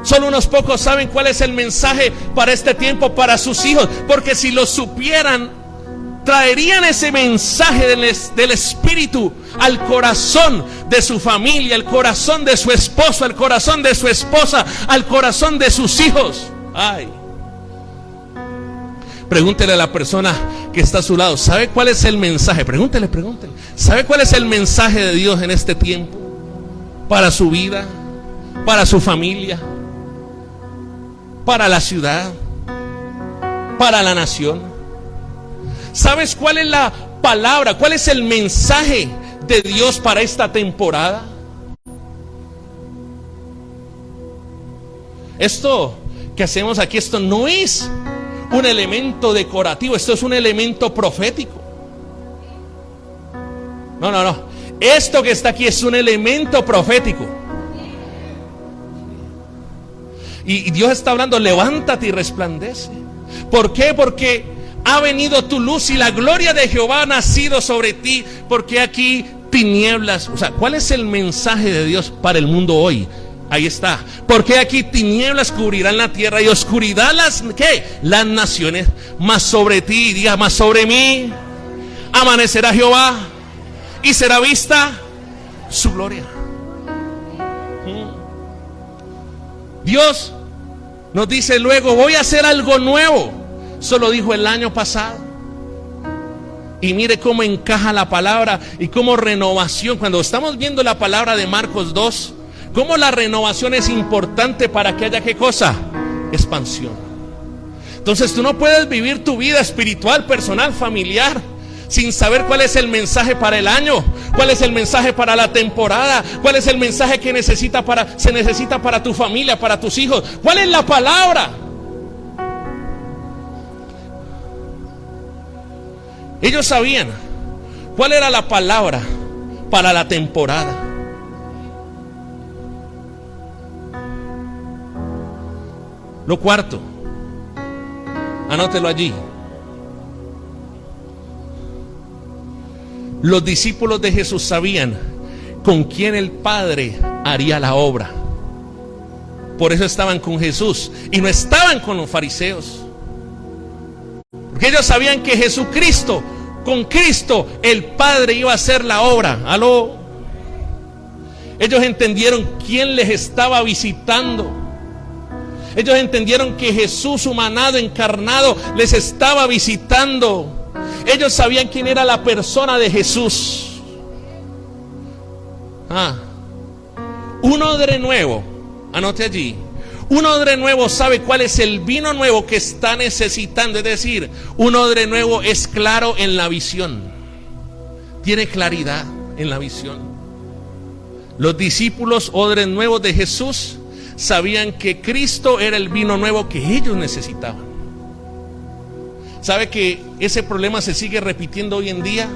Solo unos pocos saben cuál es el mensaje para este tiempo, para sus hijos, porque si lo supieran, traerían ese mensaje del Espíritu al corazón de su familia, al corazón de su esposo, al corazón de su esposa, al corazón de sus hijos. Ay. Pregúntele a la persona que está a su lado, ¿sabe cuál es el mensaje? Pregúntele. ¿Sabe cuál es el mensaje de Dios en este tiempo? Para su vida, para su familia, para la ciudad, para la nación. ¿Sabes cuál es la palabra? ¿Cuál es el mensaje de Dios para esta temporada? Esto que hacemos aquí, esto no es un elemento decorativo, esto es un elemento profético. No. Esto que está aquí es un elemento profético. Y Dios está hablando, levántate y resplandece. ¿Por qué? Porque ha venido tu luz y la gloria de Jehová ha nacido sobre ti. Porque aquí tinieblas, o sea, ¿cuál es el mensaje de Dios para el mundo hoy? Ahí está. Porque aquí tinieblas cubrirán la tierra y oscuridad las naciones. Mas sobre ti, diga, más sobre mí amanecerá Jehová y será vista su gloria. Dios nos dice luego, voy a hacer algo nuevo. Eso lo dijo el año pasado. Y mire cómo encaja la palabra y cómo renovación. Cuando estamos viendo la palabra de Marcos 2, cómo la renovación es importante para que haya ¿qué cosa? Expansión. Entonces tú no puedes vivir tu vida espiritual, personal, familiar sin saber cuál es el mensaje para el año, cuál es el mensaje para la temporada, cuál es el mensaje que se necesita para tu familia, para tus hijos. ¿Cuál es la palabra? Ellos sabían cuál era la palabra para la temporada. Lo cuarto, anótelo allí. Los discípulos de Jesús sabían con quién el Padre haría la obra. Por eso estaban con Jesús y no estaban con los fariseos. Porque ellos sabían que Jesucristo, con Cristo, el Padre iba a hacer la obra. ¿Aló? Ellos entendieron quién les estaba visitando. Ellos entendieron que Jesús humanado, encarnado, les estaba visitando. Ellos sabían quién era la persona de Jesús. Un odre nuevo, anote allí. Un odre nuevo sabe cuál es el vino nuevo que está necesitando. Es decir, un odre nuevo es claro en la visión. Tiene claridad en la visión. Los discípulos, odres nuevos de Jesús, sabían que Cristo era el vino nuevo que ellos necesitaban. ¿Sabe que ese problema se sigue repitiendo hoy en día?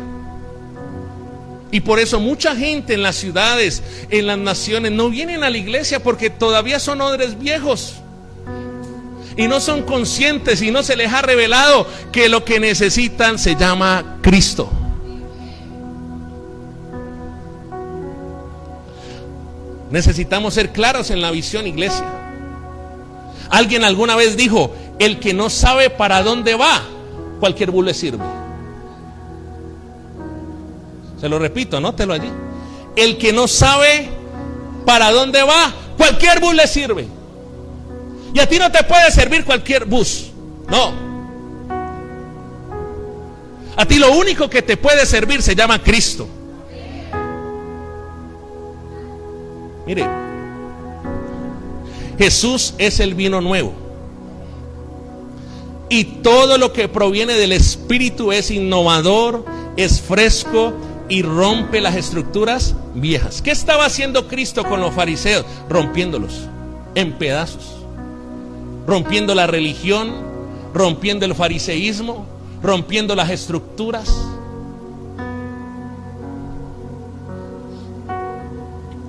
Y por eso mucha gente en las ciudades, en las naciones, no vienen a la iglesia porque todavía son odres viejos. Y no son conscientes y no se les ha revelado que lo que necesitan se llama Cristo. Necesitamos ser claros en la visión, iglesia. Alguien alguna vez dijo, el que no sabe para dónde va, cualquier bus le sirve. Se lo repito, anótelo allí. El que no sabe para dónde va, cualquier bus le sirve. Y a ti no te puede servir cualquier bus. No. A ti lo único que te puede servir se llama Cristo. Mire, Jesús es el vino nuevo. Y todo lo que proviene del Espíritu es innovador, es fresco y rompe las estructuras viejas. ¿Qué estaba haciendo Cristo con los fariseos? Rompiéndolos en pedazos. Rompiendo la religión, rompiendo el fariseísmo, rompiendo las estructuras.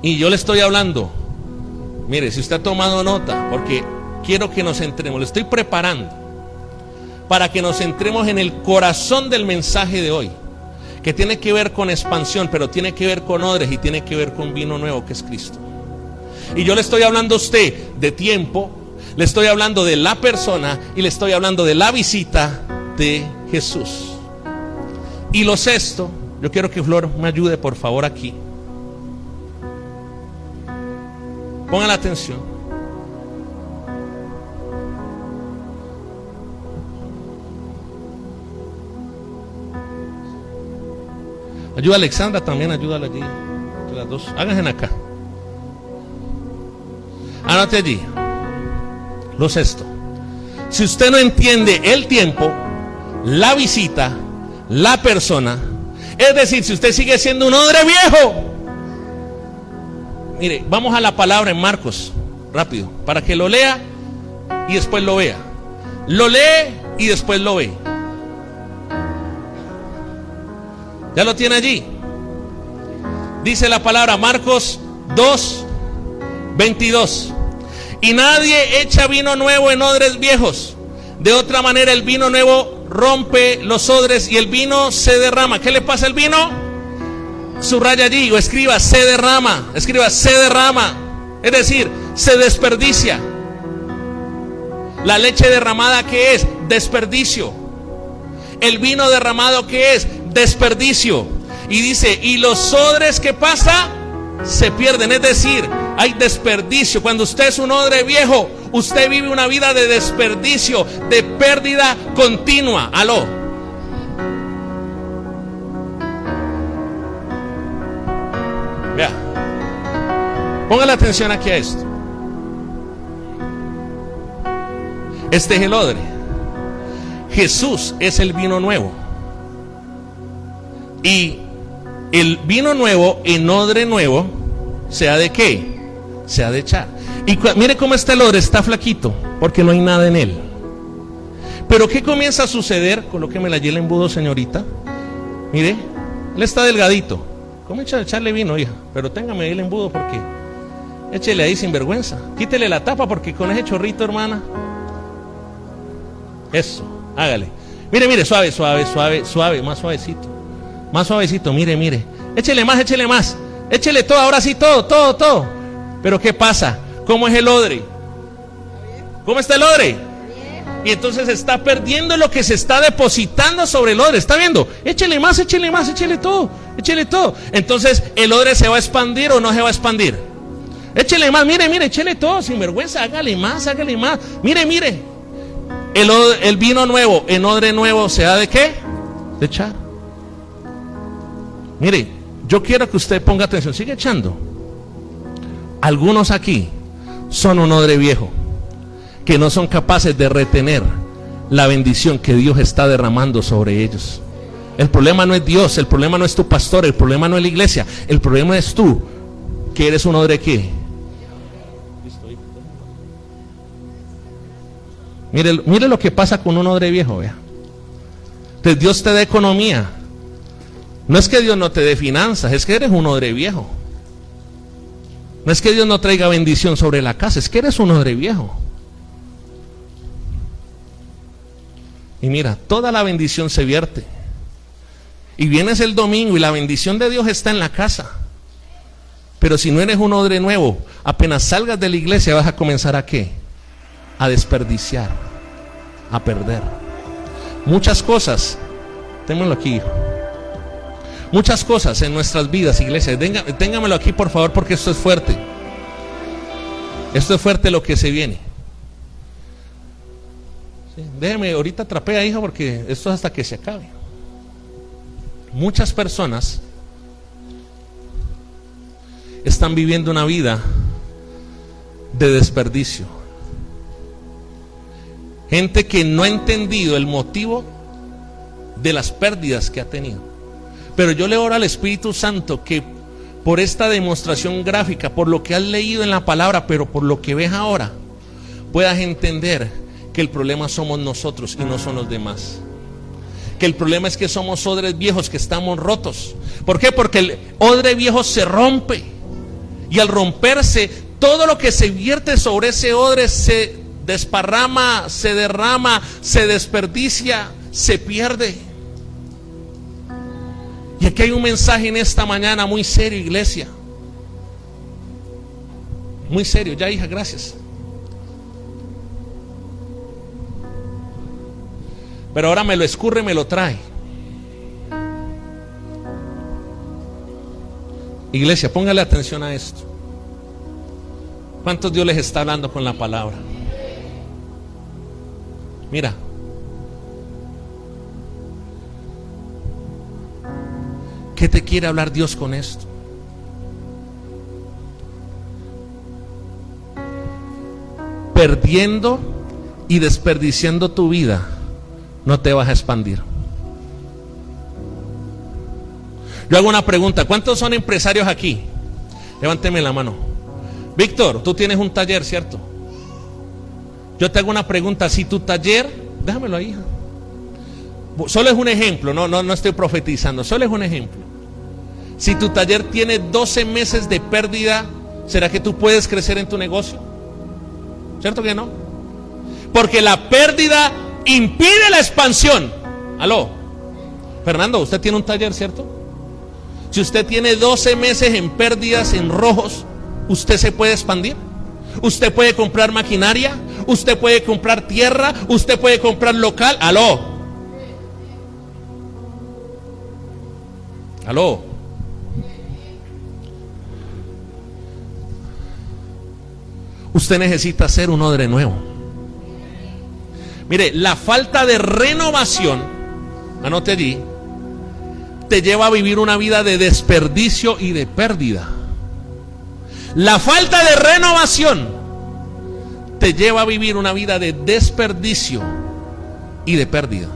Y yo le estoy hablando, mire, si usted ha tomado nota, porque quiero que nos centremos, le estoy preparando para que nos centremos en el corazón del mensaje de hoy, que tiene que ver con expansión, pero tiene que ver con odres y tiene que ver con vino nuevo que es Cristo. Y yo le estoy hablando a usted de tiempo, le estoy hablando de la persona y le estoy hablando de la visita de Jesús. Y lo sexto, yo quiero que Flor me ayude por favor aquí. Pongan la atención. Ayuda a Alexandra también, ayúdala allí. Las dos, háganse acá. Anote allí. Lo sexto. Si usted no entiende el tiempo, la visita, la persona, es decir, si usted sigue siendo un odre viejo. Mire, vamos a la palabra en Marcos, rápido, para que lo lea y después lo vea. Lo lee y después lo ve. ¿Ya lo tiene allí? Dice la palabra Marcos 2:22. Y nadie echa vino nuevo en odres viejos. De otra manera el vino nuevo rompe los odres y el vino se derrama. ¿Qué le pasa al vino? Subraya allí o escriba, se derrama. Escriba, se derrama. Es decir, se desperdicia. La leche derramada, ¿qué es? Desperdicio. El vino derramado, ¿qué es? Desperdicio. Y dice, y los odres, ¿qué pasa? Se pierden, es decir, hay desperdicio. Cuando usted es un odre viejo, usted vive una vida de desperdicio, de pérdida continua. Aló. Vea, ponga la atención aquí a esto. Este es el odre. Jesús es el vino nuevo. Y el vino nuevo en odre nuevo, ¿se ha de qué? Se ha de echar. Y mire cómo está el odre, está flaquito, porque no hay nada en él. Pero ¿qué comienza a suceder? Colóquemela allí el embudo, señorita. Mire, él está delgadito. Comienza a echarle vino, hija, pero téngame ahí el embudo porque échele ahí sin vergüenza. Quítele la tapa porque con ese chorrito, hermana. Eso, hágale. Mire, mire, suave, suave, suave, suave, más suavecito. Más suavecito, mire, mire. Échele más, échele más. Échele todo, ahora sí, todo, todo, todo. Pero ¿qué pasa? ¿Cómo es el odre? ¿Cómo está el odre? Y entonces está perdiendo lo que se está depositando sobre el odre. ¿Está viendo? Échele más, échele más, échele todo. Échele todo. Entonces, ¿el odre se va a expandir o no se va a expandir? Échele más, mire, mire, échele todo, sin vergüenza, hágale más, hágale más. Mire, mire. El vino nuevo en odre nuevo se ha de qué? De echar. Mire, yo quiero que usted ponga atención, sigue echando. Algunos aquí son un odre viejo, que no son capaces de retener la bendición que Dios está derramando sobre ellos. El problema no es Dios, el problema no es tu pastor, el problema no es la iglesia, el problema es tú, que eres un odre ¿qué? Mire lo que pasa con un odre viejo, vea. Entonces Dios te da economía. No es que Dios no te dé finanzas, es que eres un odre viejo. No es que Dios no traiga bendición sobre la casa, es que eres un odre viejo. Y mira, toda la bendición se vierte. Y vienes el domingo y la bendición de Dios está en la casa. Pero si no eres un odre nuevo, apenas salgas de la iglesia vas a comenzar ¿a qué? A desperdiciar, a perder. Muchas cosas, ténganlo aquí, hijo. Muchas cosas en nuestras vidas, iglesia, téngamelo aquí por favor porque esto es fuerte. Esto es fuerte lo que se viene. Sí, déjeme, ahorita trapea, hija, porque esto es hasta que se acabe. Muchas personas están viviendo una vida de desperdicio. Gente que no ha entendido el motivo de las pérdidas que ha tenido. Pero yo le oro al Espíritu Santo que por esta demostración gráfica, por lo que has leído en la palabra, pero por lo que ves ahora, puedas entender que el problema somos nosotros y no son los demás. Que el problema es que somos odres viejos que estamos rotos. ¿Por qué? Porque el odre viejo se rompe. Y al romperse, todo lo que se vierte sobre ese odre se desparrama, se derrama, se desperdicia, se pierde. Y aquí hay un mensaje en esta mañana muy serio, iglesia. Muy serio. Ya, hija, gracias. Pero ahora me lo escurre y me lo trae. Iglesia, póngale atención a esto. ¿Cuántos Dios les está hablando con la palabra? Mira. ¿Qué te quiere hablar Dios con esto? Perdiendo y desperdiciando tu vida, no te vas a expandir. Yo hago una pregunta. ¿Cuántos son empresarios aquí? Levánteme la mano. Víctor, tú tienes un taller, ¿cierto? Yo te hago una pregunta. Si tu taller, déjamelo ahí, hija. Solo es un ejemplo, no estoy profetizando, solo es un ejemplo. Si tu taller tiene 12 meses de pérdida, ¿será que tú puedes crecer en tu negocio? ¿Cierto que no? Porque la pérdida impide la expansión. Aló, Fernando, usted tiene un taller, ¿cierto? Si usted tiene 12 meses en pérdidas, en rojos, ¿usted se puede expandir? Usted puede comprar maquinaria, usted puede comprar tierra, usted puede comprar local. Aló. Usted necesita ser un odre nuevo. Mire, la falta de renovación, anote allí, te lleva a vivir una vida de desperdicio y de pérdida. La falta de renovación te lleva a vivir una vida de desperdicio y de pérdida.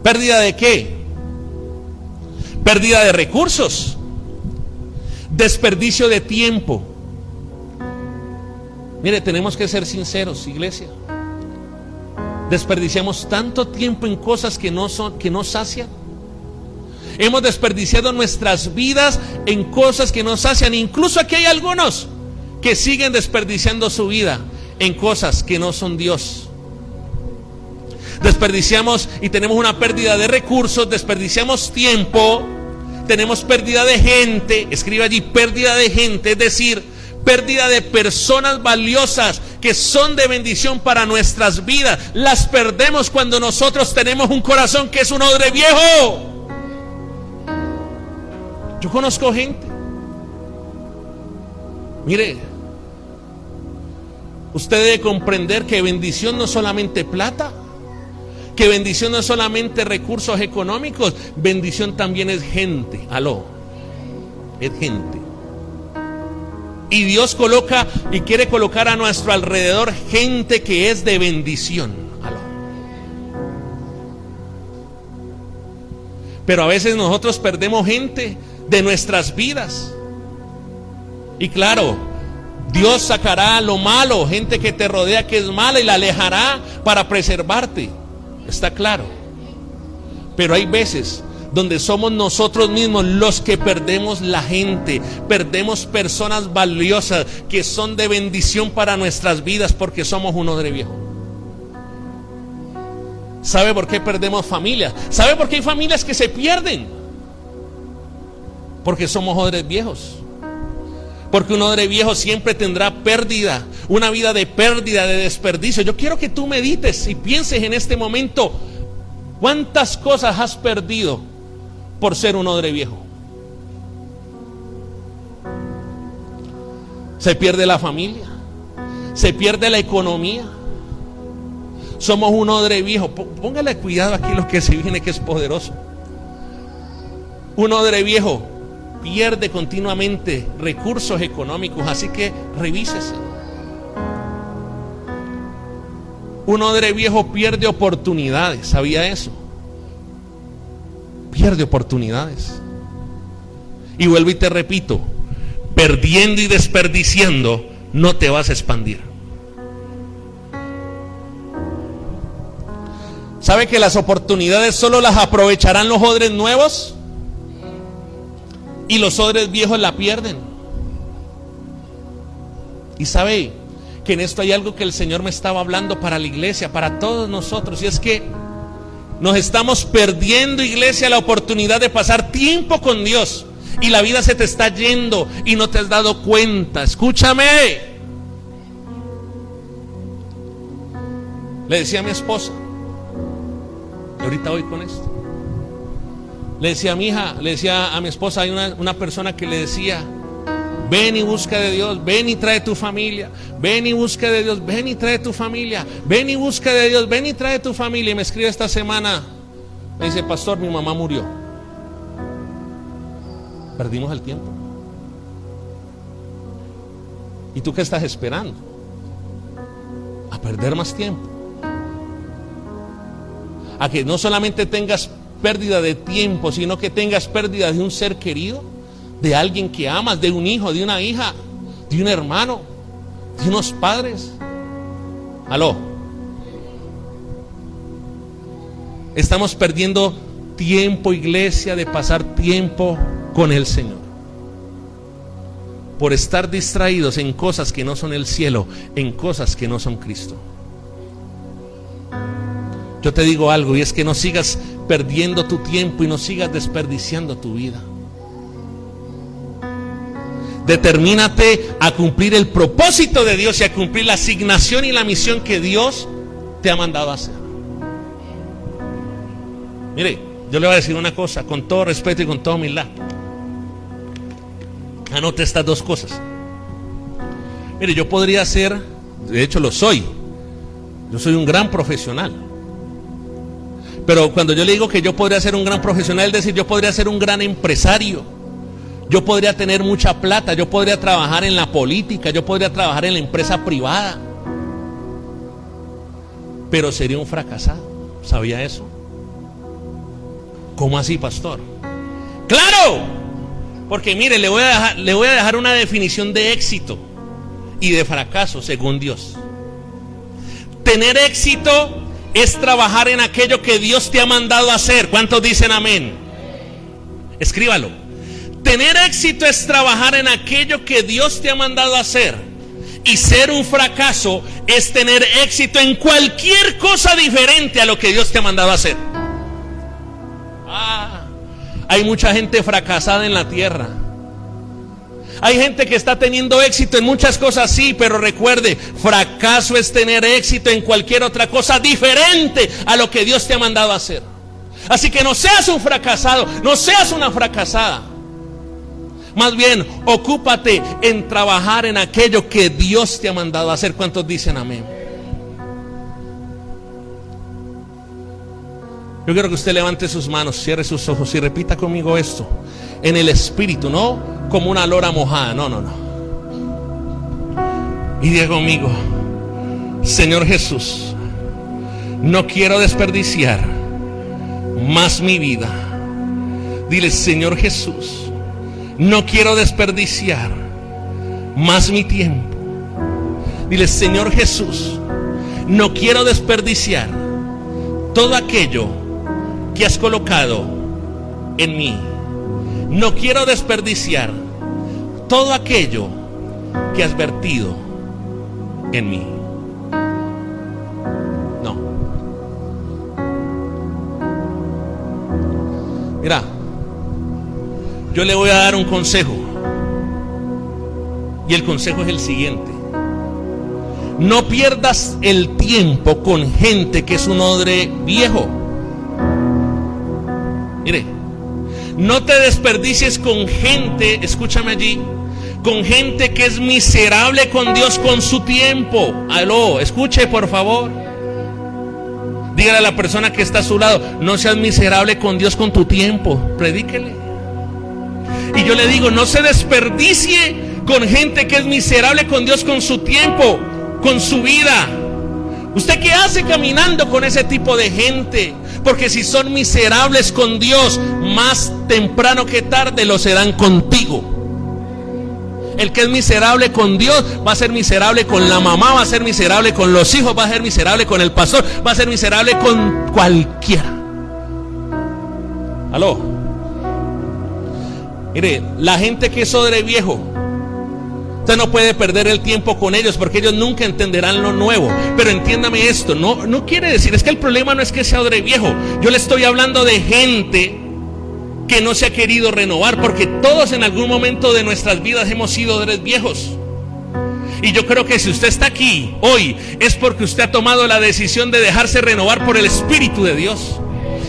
¿Pérdida de qué? Pérdida de recursos, desperdicio de tiempo. Mire, tenemos que ser sinceros, iglesia. Desperdiciamos tanto tiempo en cosas que no sacian. Hemos desperdiciado nuestras vidas en cosas que no sacian. Incluso aquí hay algunos que siguen desperdiciando su vida en cosas que no son Dios. Desperdiciamos y tenemos una pérdida de recursos, desperdiciamos tiempo, tenemos pérdida de gente. Escribe allí, pérdida de gente, es decir, pérdida de personas valiosas que son de bendición para nuestras vidas. Las perdemos cuando nosotros tenemos un corazón que es un odre viejo. Yo conozco gente. Mire, usted debe comprender que bendición no es solamente plata, que bendición no es solamente recursos económicos, bendición también es gente. Aló, es gente. Y Dios coloca y quiere colocar a nuestro alrededor gente que es de bendición. Aló. Pero a veces nosotros perdemos gente de nuestras vidas. Y claro, Dios sacará lo malo, gente que te rodea que es mala, y la alejará para preservarte. Está claro. Pero hay veces donde somos nosotros mismos los que perdemos la gente, perdemos personas valiosas que son de bendición para nuestras vidas porque somos un odre viejo. ¿Sabe por qué perdemos familias? ¿Sabe por qué hay familias que se pierden? Porque somos odres viejos. Porque un odre viejo siempre tendrá pérdida, una vida de pérdida, de desperdicio. Yo quiero que tú medites y pienses en este momento cuántas cosas has perdido por ser un odre viejo. Se pierde la familia, se pierde la economía. Somos un odre viejo. Póngale cuidado aquí lo que se viene, que es poderoso. Un odre viejo pierde continuamente recursos económicos, así que revísese. Un odre viejo pierde oportunidades, ¿sabía eso? Pierde oportunidades. Y vuelvo y te repito, perdiendo y desperdiciando no te vas a expandir. ¿Sabe que las oportunidades solo las aprovecharán los odres nuevos? Y los odres viejos la pierden. Y sabe que en esto hay algo que el Señor me estaba hablando para la iglesia, para todos nosotros, y es que nos estamos perdiendo, iglesia, la oportunidad de pasar tiempo con Dios. y la vida se te está yendo y no te has dado cuenta. Escúchame. Le decía a mi esposa, y ahorita voy con esto. Le decía a mi hija, le decía a mi esposa, hay una persona que le decía: ven y busca de Dios, ven y trae tu familia, ven y busca de Dios, ven y trae tu familia, ven y busca de Dios, ven y trae tu familia. Y me escribe esta semana, me dice: pastor, mi mamá murió. Perdimos el tiempo. ¿Y tú qué estás esperando? A perder más tiempo. A que no solamente tengas pérdida de tiempo, sino que tengas pérdida de un ser querido, de alguien que amas, de un hijo, de una hija, de un hermano, de unos padres. Aló. Estamos perdiendo tiempo, iglesia, de pasar tiempo con el Señor, por estar distraídos en cosas que no son el cielo, en cosas que no son Cristo. Yo te digo algo, y es que no sigas perdiendo tu tiempo y no sigas desperdiciando tu vida. Determínate a cumplir el propósito de Dios y a cumplir la asignación y la misión que Dios te ha mandado a hacer. Mire, yo le voy a decir una cosa, con todo respeto y con toda humildad. Anote estas dos cosas. Mire, yo podría ser, de hecho lo soy, yo soy un gran profesional. Pero cuando yo le digo que yo podría ser un gran profesional, es decir, yo podría ser un gran empresario, yo podría tener mucha plata, yo podría trabajar en la política, yo podría trabajar en la empresa privada, pero sería un fracasado. ¿Sabía eso? ¿Cómo así, pastor? ¡Claro! Porque mire, le voy a dejar una definición de éxito y de fracaso según Dios. Tener éxito es trabajar en aquello que Dios te ha mandado a hacer. ¿Cuántos dicen amén? Escríbalo. Tener éxito es trabajar en aquello que Dios te ha mandado a hacer. Y ser un fracaso es tener éxito en cualquier cosa diferente a lo que Dios te ha mandado a hacer. Hay mucha gente fracasada en la tierra. Hay gente que está teniendo éxito en muchas cosas, sí, pero recuerde, fracaso es tener éxito en cualquier otra cosa diferente a lo que Dios te ha mandado a hacer. Así que no seas un fracasado, no seas una fracasada. Más bien, ocúpate en trabajar en aquello que Dios te ha mandado a hacer. ¿Cuántos dicen amén? Yo quiero que usted levante sus manos, cierre sus ojos y repita conmigo esto en el espíritu, no como una lora mojada, no. Y diga conmigo: Señor Jesús, no quiero desperdiciar más mi vida. Dile: Señor Jesús, no quiero desperdiciar más mi tiempo. Dile: Señor Jesús, no quiero desperdiciar todo aquello que has colocado en mí. No quiero desperdiciar todo aquello que has vertido en mí. No. Mira, yo le voy a dar un consejo. Y el consejo es el siguiente: no pierdas el tiempo con gente que es un odre viejo. Mire, no te desperdicies con gente, escúchame allí, con gente que es miserable con Dios con su tiempo. Aló, escuche por favor. Dígale a la persona que está a su lado: no seas miserable con Dios con tu tiempo. Predíquele. Y yo le digo: no se desperdicie con gente que es miserable con Dios con su tiempo, con su vida. ¿Usted qué hace caminando con ese tipo de gente? Porque si son miserables con Dios, más temprano que tarde lo serán contigo. El que es miserable con Dios va a ser miserable con la mamá, va a ser miserable con los hijos, va a ser miserable con el pastor, va a ser miserable con cualquiera. Aló. Mire, la gente que es odre viejo, usted no puede perder el tiempo con ellos porque ellos nunca entenderán lo nuevo. Pero entiéndame esto, no quiere decir, es que el problema no es que sea odre viejo. Yo le estoy hablando de gente que no se ha querido renovar, porque todos en algún momento de nuestras vidas hemos sido odres viejos. Y yo creo que si usted está aquí hoy es porque usted ha tomado la decisión de dejarse renovar por el Espíritu de Dios.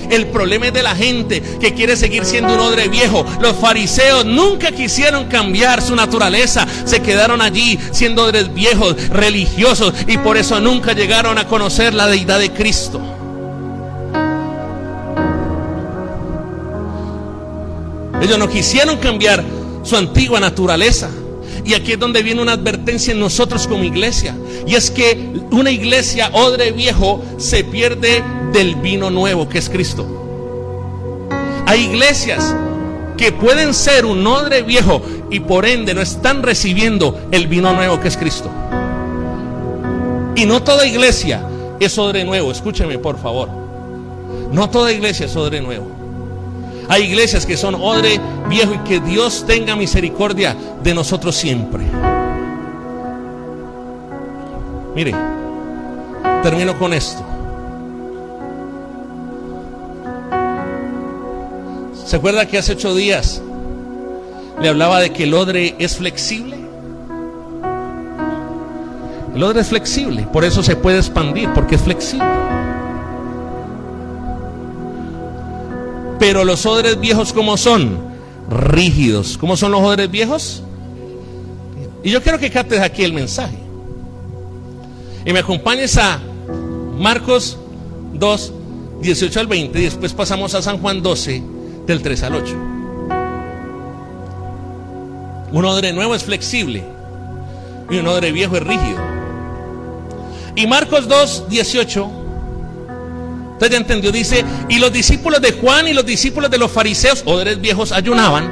El problema es de la gente que quiere seguir siendo un odre viejo. Los fariseos nunca quisieron cambiar su naturaleza, se quedaron allí siendo odres viejos, religiosos, y por eso nunca llegaron a conocer la deidad de Cristo. Ellos no quisieron cambiar su antigua naturaleza. Y aquí es donde viene una advertencia en nosotros como iglesia, y es que una iglesia odre viejo se pierde del vino nuevo que es Cristo. Hay iglesias que pueden ser un odre viejo y por ende no están recibiendo el vino nuevo que es Cristo. Y no toda iglesia es odre nuevo, escúcheme por favor. No toda iglesia es odre nuevo. Hay iglesias que son odre viejo, y que Dios tenga misericordia de nosotros siempre. Mire, termino con esto. ¿Se acuerda que hace 8 días le hablaba de que el odre es flexible? El odre es flexible, por eso se puede expandir, porque es flexible. Pero los odres viejos, ¿cómo son? Rígidos. ¿Cómo son los odres viejos? Y yo quiero que captes aquí el mensaje y me acompañes a Marcos 2, 18 al 20, y después pasamos a San Juan 12, del 3 al 8. Un odre nuevo es flexible y un odre viejo es rígido. Y Marcos 2, 18, usted ya entendió, dice: y los discípulos de Juan y los discípulos de los fariseos, odres viejos, ayunaban,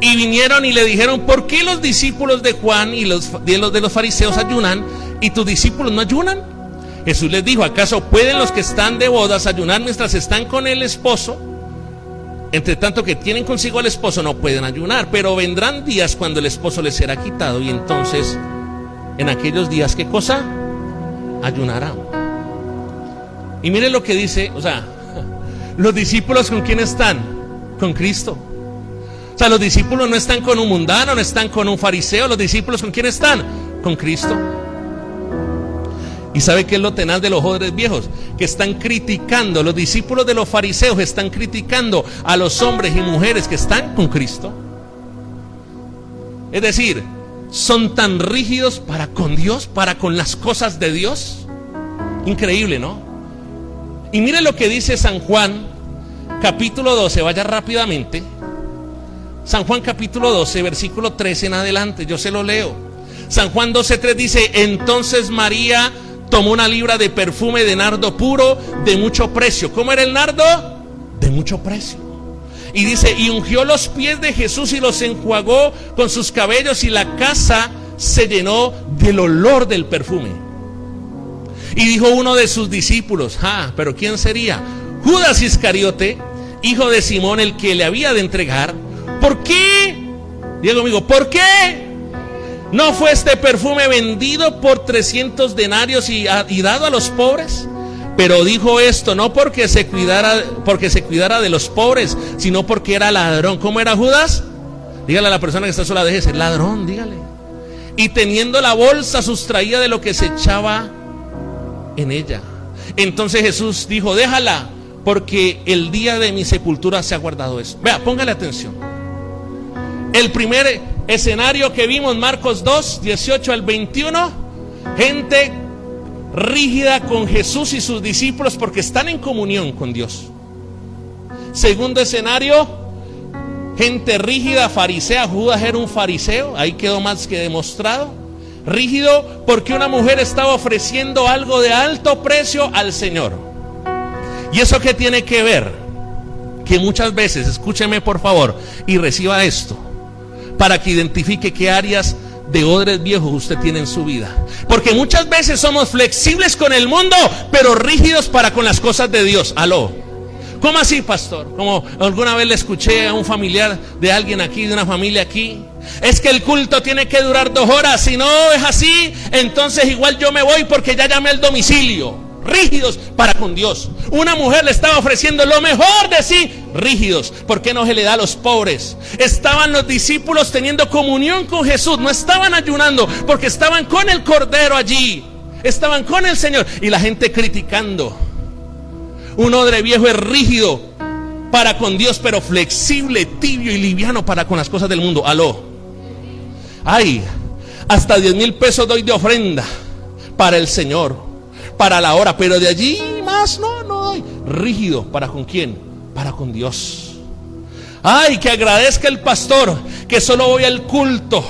y vinieron y le dijeron: ¿por qué los discípulos de Juan y los de los fariseos ayunan y tus discípulos no ayunan? Jesús les dijo: ¿acaso pueden los que están de bodas ayunar mientras están con el esposo? Entre tanto que tienen consigo al esposo no pueden ayunar, pero vendrán días cuando el esposo les será quitado, y entonces en aquellos días, ¿qué cosa? Ayunarán. Y mire lo que dice, o sea, los discípulos, ¿con quién están? Con Cristo. O sea, los discípulos no están con un mundano, no están con un fariseo. Los discípulos, ¿con quién están? Con Cristo. ¿Y sabe qué es lo tenaz de los odres viejos? Que están criticando, los discípulos de los fariseos están criticando a los hombres y mujeres que están con Cristo. Es decir, son tan rígidos para con Dios, para con las cosas de Dios. Increíble, ¿no? Y mire lo que dice San Juan, capítulo 12, vaya rápidamente. San Juan capítulo 12, versículo 13 en adelante, yo se lo leo. San Juan 12:3 dice: entonces María tomó una libra de perfume de nardo puro de mucho precio. ¿Cómo era el nardo? De mucho precio. Y dice: y ungió los pies de Jesús y los enjuagó con sus cabellos, y la casa se llenó del olor del perfume. Y dijo uno de sus discípulos: ¿pero quién sería? Judas Iscariote, hijo de Simón, el que le había de entregar. ¿Por qué? Diga conmigo, ¿por qué no fue este perfume vendido por 300 denarios y dado a los pobres? Pero dijo esto no porque se cuidara de los pobres, sino porque era ladrón. ¿Cómo era Judas? Dígale a la persona que está sola: deje de ser ladrón, dígale. Y teniendo la bolsa, sustraía de lo que se echaba en ella. Entonces Jesús dijo: déjala, porque el día de mi sepultura se ha guardado eso. Vea, póngale atención. El primer escenario que vimos, Marcos 2, 18 al 21, gente rígida con Jesús y sus discípulos porque están en comunión con Dios. Segundo escenario, gente rígida, farisea. Judas era un fariseo, ahí quedó más que demostrado. Rígido porque una mujer estaba ofreciendo algo de alto precio al Señor. ¿Y eso qué tiene que ver? Que muchas veces, escúcheme por favor y reciba esto, para que identifique qué áreas de odres viejos usted tiene en su vida. Porque muchas veces somos flexibles con el mundo, pero rígidos para con las cosas de Dios. Aló. ¿Cómo así, pastor? Como alguna vez le escuché a un familiar de alguien aquí, de una familia aquí: es que el culto tiene que durar 2 horas. Si no es así, entonces igual yo me voy porque ya llamé al domicilio. rígidos para con Dios. Una mujer le estaba ofreciendo lo mejor de sí, rígidos. ¿Por qué no se le da a los pobres? Estaban los discípulos teniendo comunión con Jesús, no estaban ayunando, porque estaban con el Cordero allí, estaban con el Señor, y la gente criticando. Un odre viejo es rígido para con Dios, pero flexible, tibio y liviano para con las cosas del mundo. Aló. Ay, hasta 10,000 pesos doy de ofrenda para el Señor, para la hora, pero de allí más no doy. Rígido, ¿para con quién? Para con Dios. Ay, que agradezca el pastor que solo voy al culto,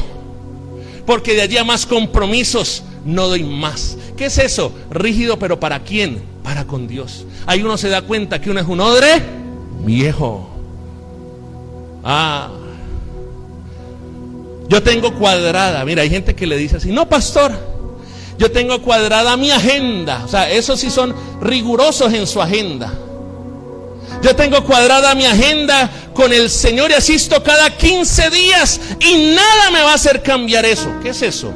porque de allí a más compromisos no doy más. ¿Qué es eso? Rígido, pero ¿para quién? Para con Dios. Ahí uno se da cuenta que uno es un odre viejo. Yo tengo cuadrada, mira, hay gente que le dice así: no, pastor, yo tengo cuadrada mi agenda. O sea, esos sí son rigurosos en su agenda. Yo tengo cuadrada mi agenda con el Señor y asisto cada 15 días y nada me va a hacer cambiar eso. ¿Qué es eso?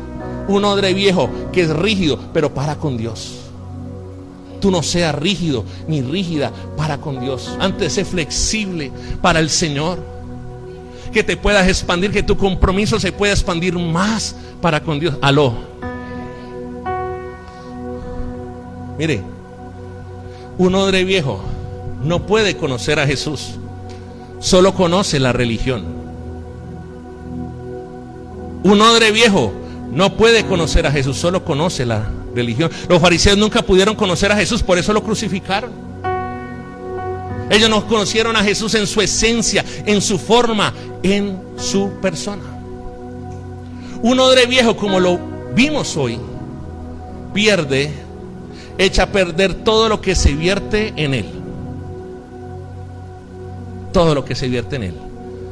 Un odre viejo que es rígido, pero para con Dios. Tú no seas rígido ni rígida para con Dios. Antes sé flexible para el Señor. Que te puedas expandir, que tu compromiso se pueda expandir más para con Dios. Aló. Mire, un odre viejo no puede conocer a Jesús, solo conoce la religión. Un odre viejo no puede conocer a Jesús, solo conoce la religión. Los fariseos nunca pudieron conocer a Jesús, por eso lo crucificaron. Ellos no conocieron a Jesús en su esencia, en su forma, en su persona. Un odre viejo, como lo vimos hoy, echa a perder todo lo que se vierte en él. Todo lo que se vierte en él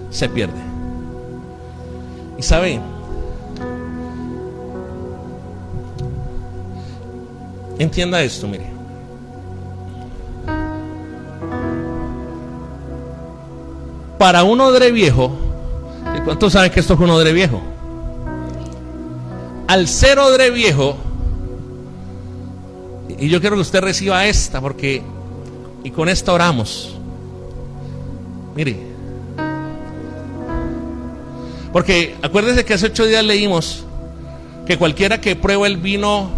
se pierde. Y sabe, entienda esto, mire. Para un odre viejo, ¿cuántos saben que esto es un odre viejo? Al ser odre viejo, y yo quiero que usted reciba esta, porque, y con esta oramos. Mire, porque acuérdese que hace 8 días leímos que cualquiera que prueba el vino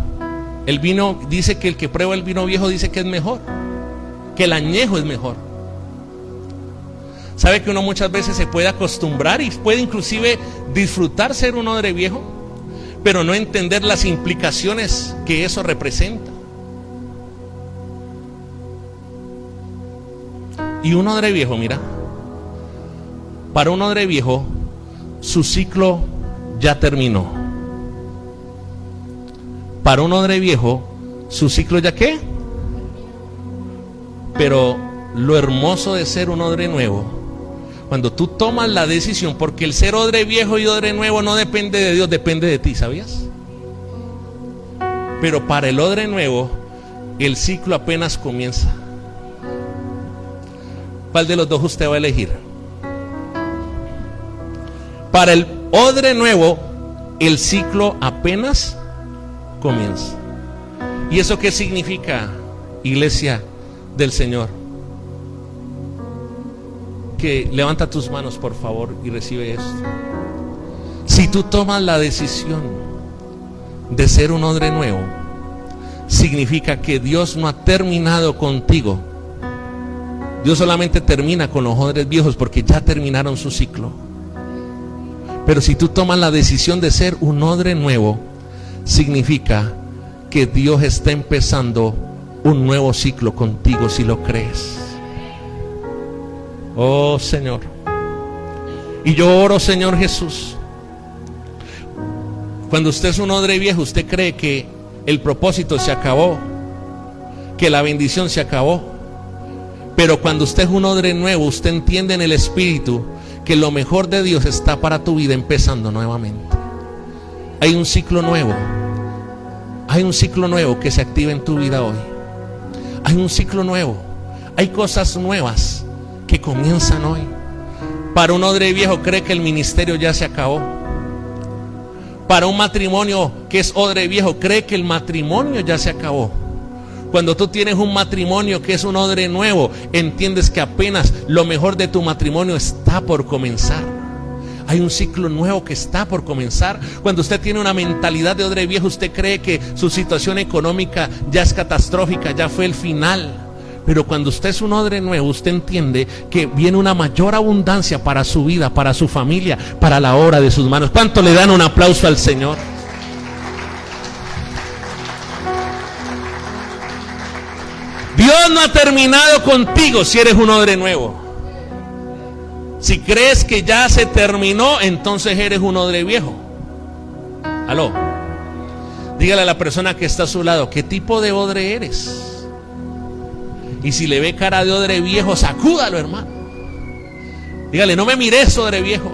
dice que el que prueba el vino viejo dice que es mejor, que el añejo es mejor. ¿Sabe que uno muchas veces se puede acostumbrar y puede inclusive disfrutar ser un odre viejo, pero no entender las implicaciones que eso representa? Y un odre viejo, mira, para un odre viejo, su ciclo ya terminó. Para un odre viejo, su ciclo ya ¿qué? Pero lo hermoso de ser un odre nuevo, cuando tú tomas la decisión, porque el ser odre viejo y odre nuevo no depende de Dios, depende de ti, ¿sabías? Pero para el odre nuevo, el ciclo apenas comienza. ¿Cuál de los dos usted va a elegir? Para el odre nuevo, el ciclo apenas comienza. ¿Y eso qué significa, iglesia del Señor? Que levanta tus manos, por favor, y recibe esto. Si tú tomas la decisión de ser un odre nuevo, significa que Dios no ha terminado contigo. Dios solamente termina con los odres viejos porque ya terminaron su ciclo. Pero si tú tomas la decisión de ser un odre nuevo, significa que Dios está empezando un nuevo ciclo contigo, si lo crees. Oh Señor. Y yo oro, Señor Jesús, cuando usted es un odre viejo, usted cree que el propósito se acabó, que la bendición se acabó. Pero cuando usted es un odre nuevo, usted entiende en el Espíritu que lo mejor de Dios está para tu vida empezando nuevamente. Hay un ciclo nuevo. Hay un ciclo nuevo que se activa en tu vida hoy. Hay un ciclo nuevo. Hay cosas nuevas que comienzan hoy. Para un odre viejo cree que el ministerio ya se acabó. Para un matrimonio que es odre viejo cree que el matrimonio ya se acabó. Cuando tú tienes un matrimonio que es un odre nuevo, entiendes que apenas lo mejor de tu matrimonio está por comenzar. Hay un ciclo nuevo que está por comenzar. Cuando usted tiene una mentalidad de odre viejo, usted cree que su situación económica ya es catastrófica, ya fue el final. Pero cuando usted es un odre nuevo, usted entiende que viene una mayor abundancia para su vida, para su familia, para la obra de sus manos. ¿Cuánto le dan un aplauso al Señor? Dios no ha terminado contigo si eres un odre nuevo. Si crees que ya se terminó, entonces eres un odre viejo. Aló. Dígale a la persona que está a su lado, ¿qué tipo de odre eres? Y si le ve cara de odre viejo, sacúdalo, hermano. Dígale, no me mires, odre viejo.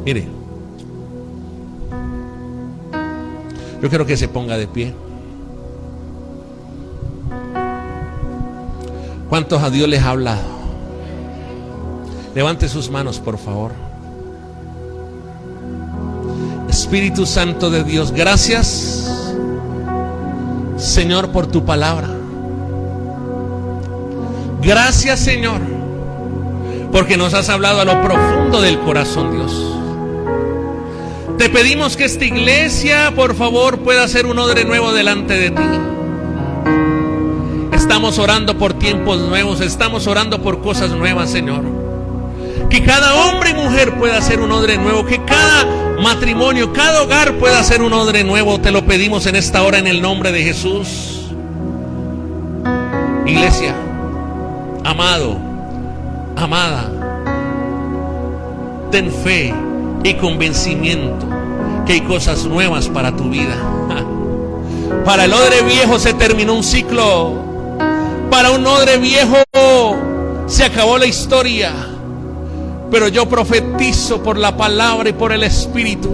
Mire, yo quiero que se ponga de pie. ¿Cuántos a Dios les ha hablado? Levante sus manos, por favor. Espíritu Santo de Dios, gracias, Señor, por tu palabra. Gracias, Señor, porque nos has hablado a lo profundo del corazón, Dios. Te pedimos que esta iglesia, por favor, pueda ser un odre nuevo delante de ti. Estamos orando por tiempos nuevos, estamos orando por cosas nuevas, Señor. Que cada hombre y mujer pueda ser un odre nuevo, que cada matrimonio, cada hogar pueda ser un odre nuevo. Te lo pedimos en esta hora en el nombre de Jesús. Iglesia, amado, amada, ten fe y convencimiento que hay cosas nuevas para tu vida. Para el odre viejo se terminó un ciclo. Para un odre viejo se acabó la historia. Pero yo profetizo por la palabra y por el Espíritu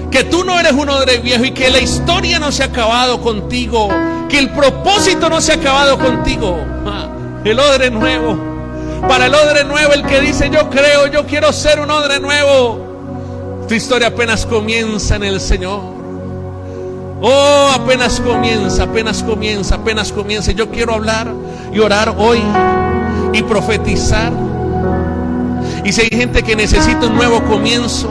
que tú no eres un odre viejo y que la historia no se ha acabado contigo, que el propósito no se ha acabado contigo. El odre nuevo. Para el odre nuevo, el que dice yo creo, yo quiero ser un odre nuevo, tu historia apenas comienza en el Señor. Oh, apenas comienza, apenas comienza, apenas comienza. Yo quiero hablar y orar hoy y profetizar. Y si hay gente que necesita un nuevo comienzo,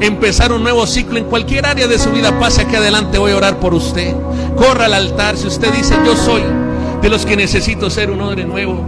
empezar un nuevo ciclo en cualquier área de su vida, pase aquí adelante, voy a orar por usted. Corra al altar si usted dice yo soy de los que necesito ser un odre nuevo.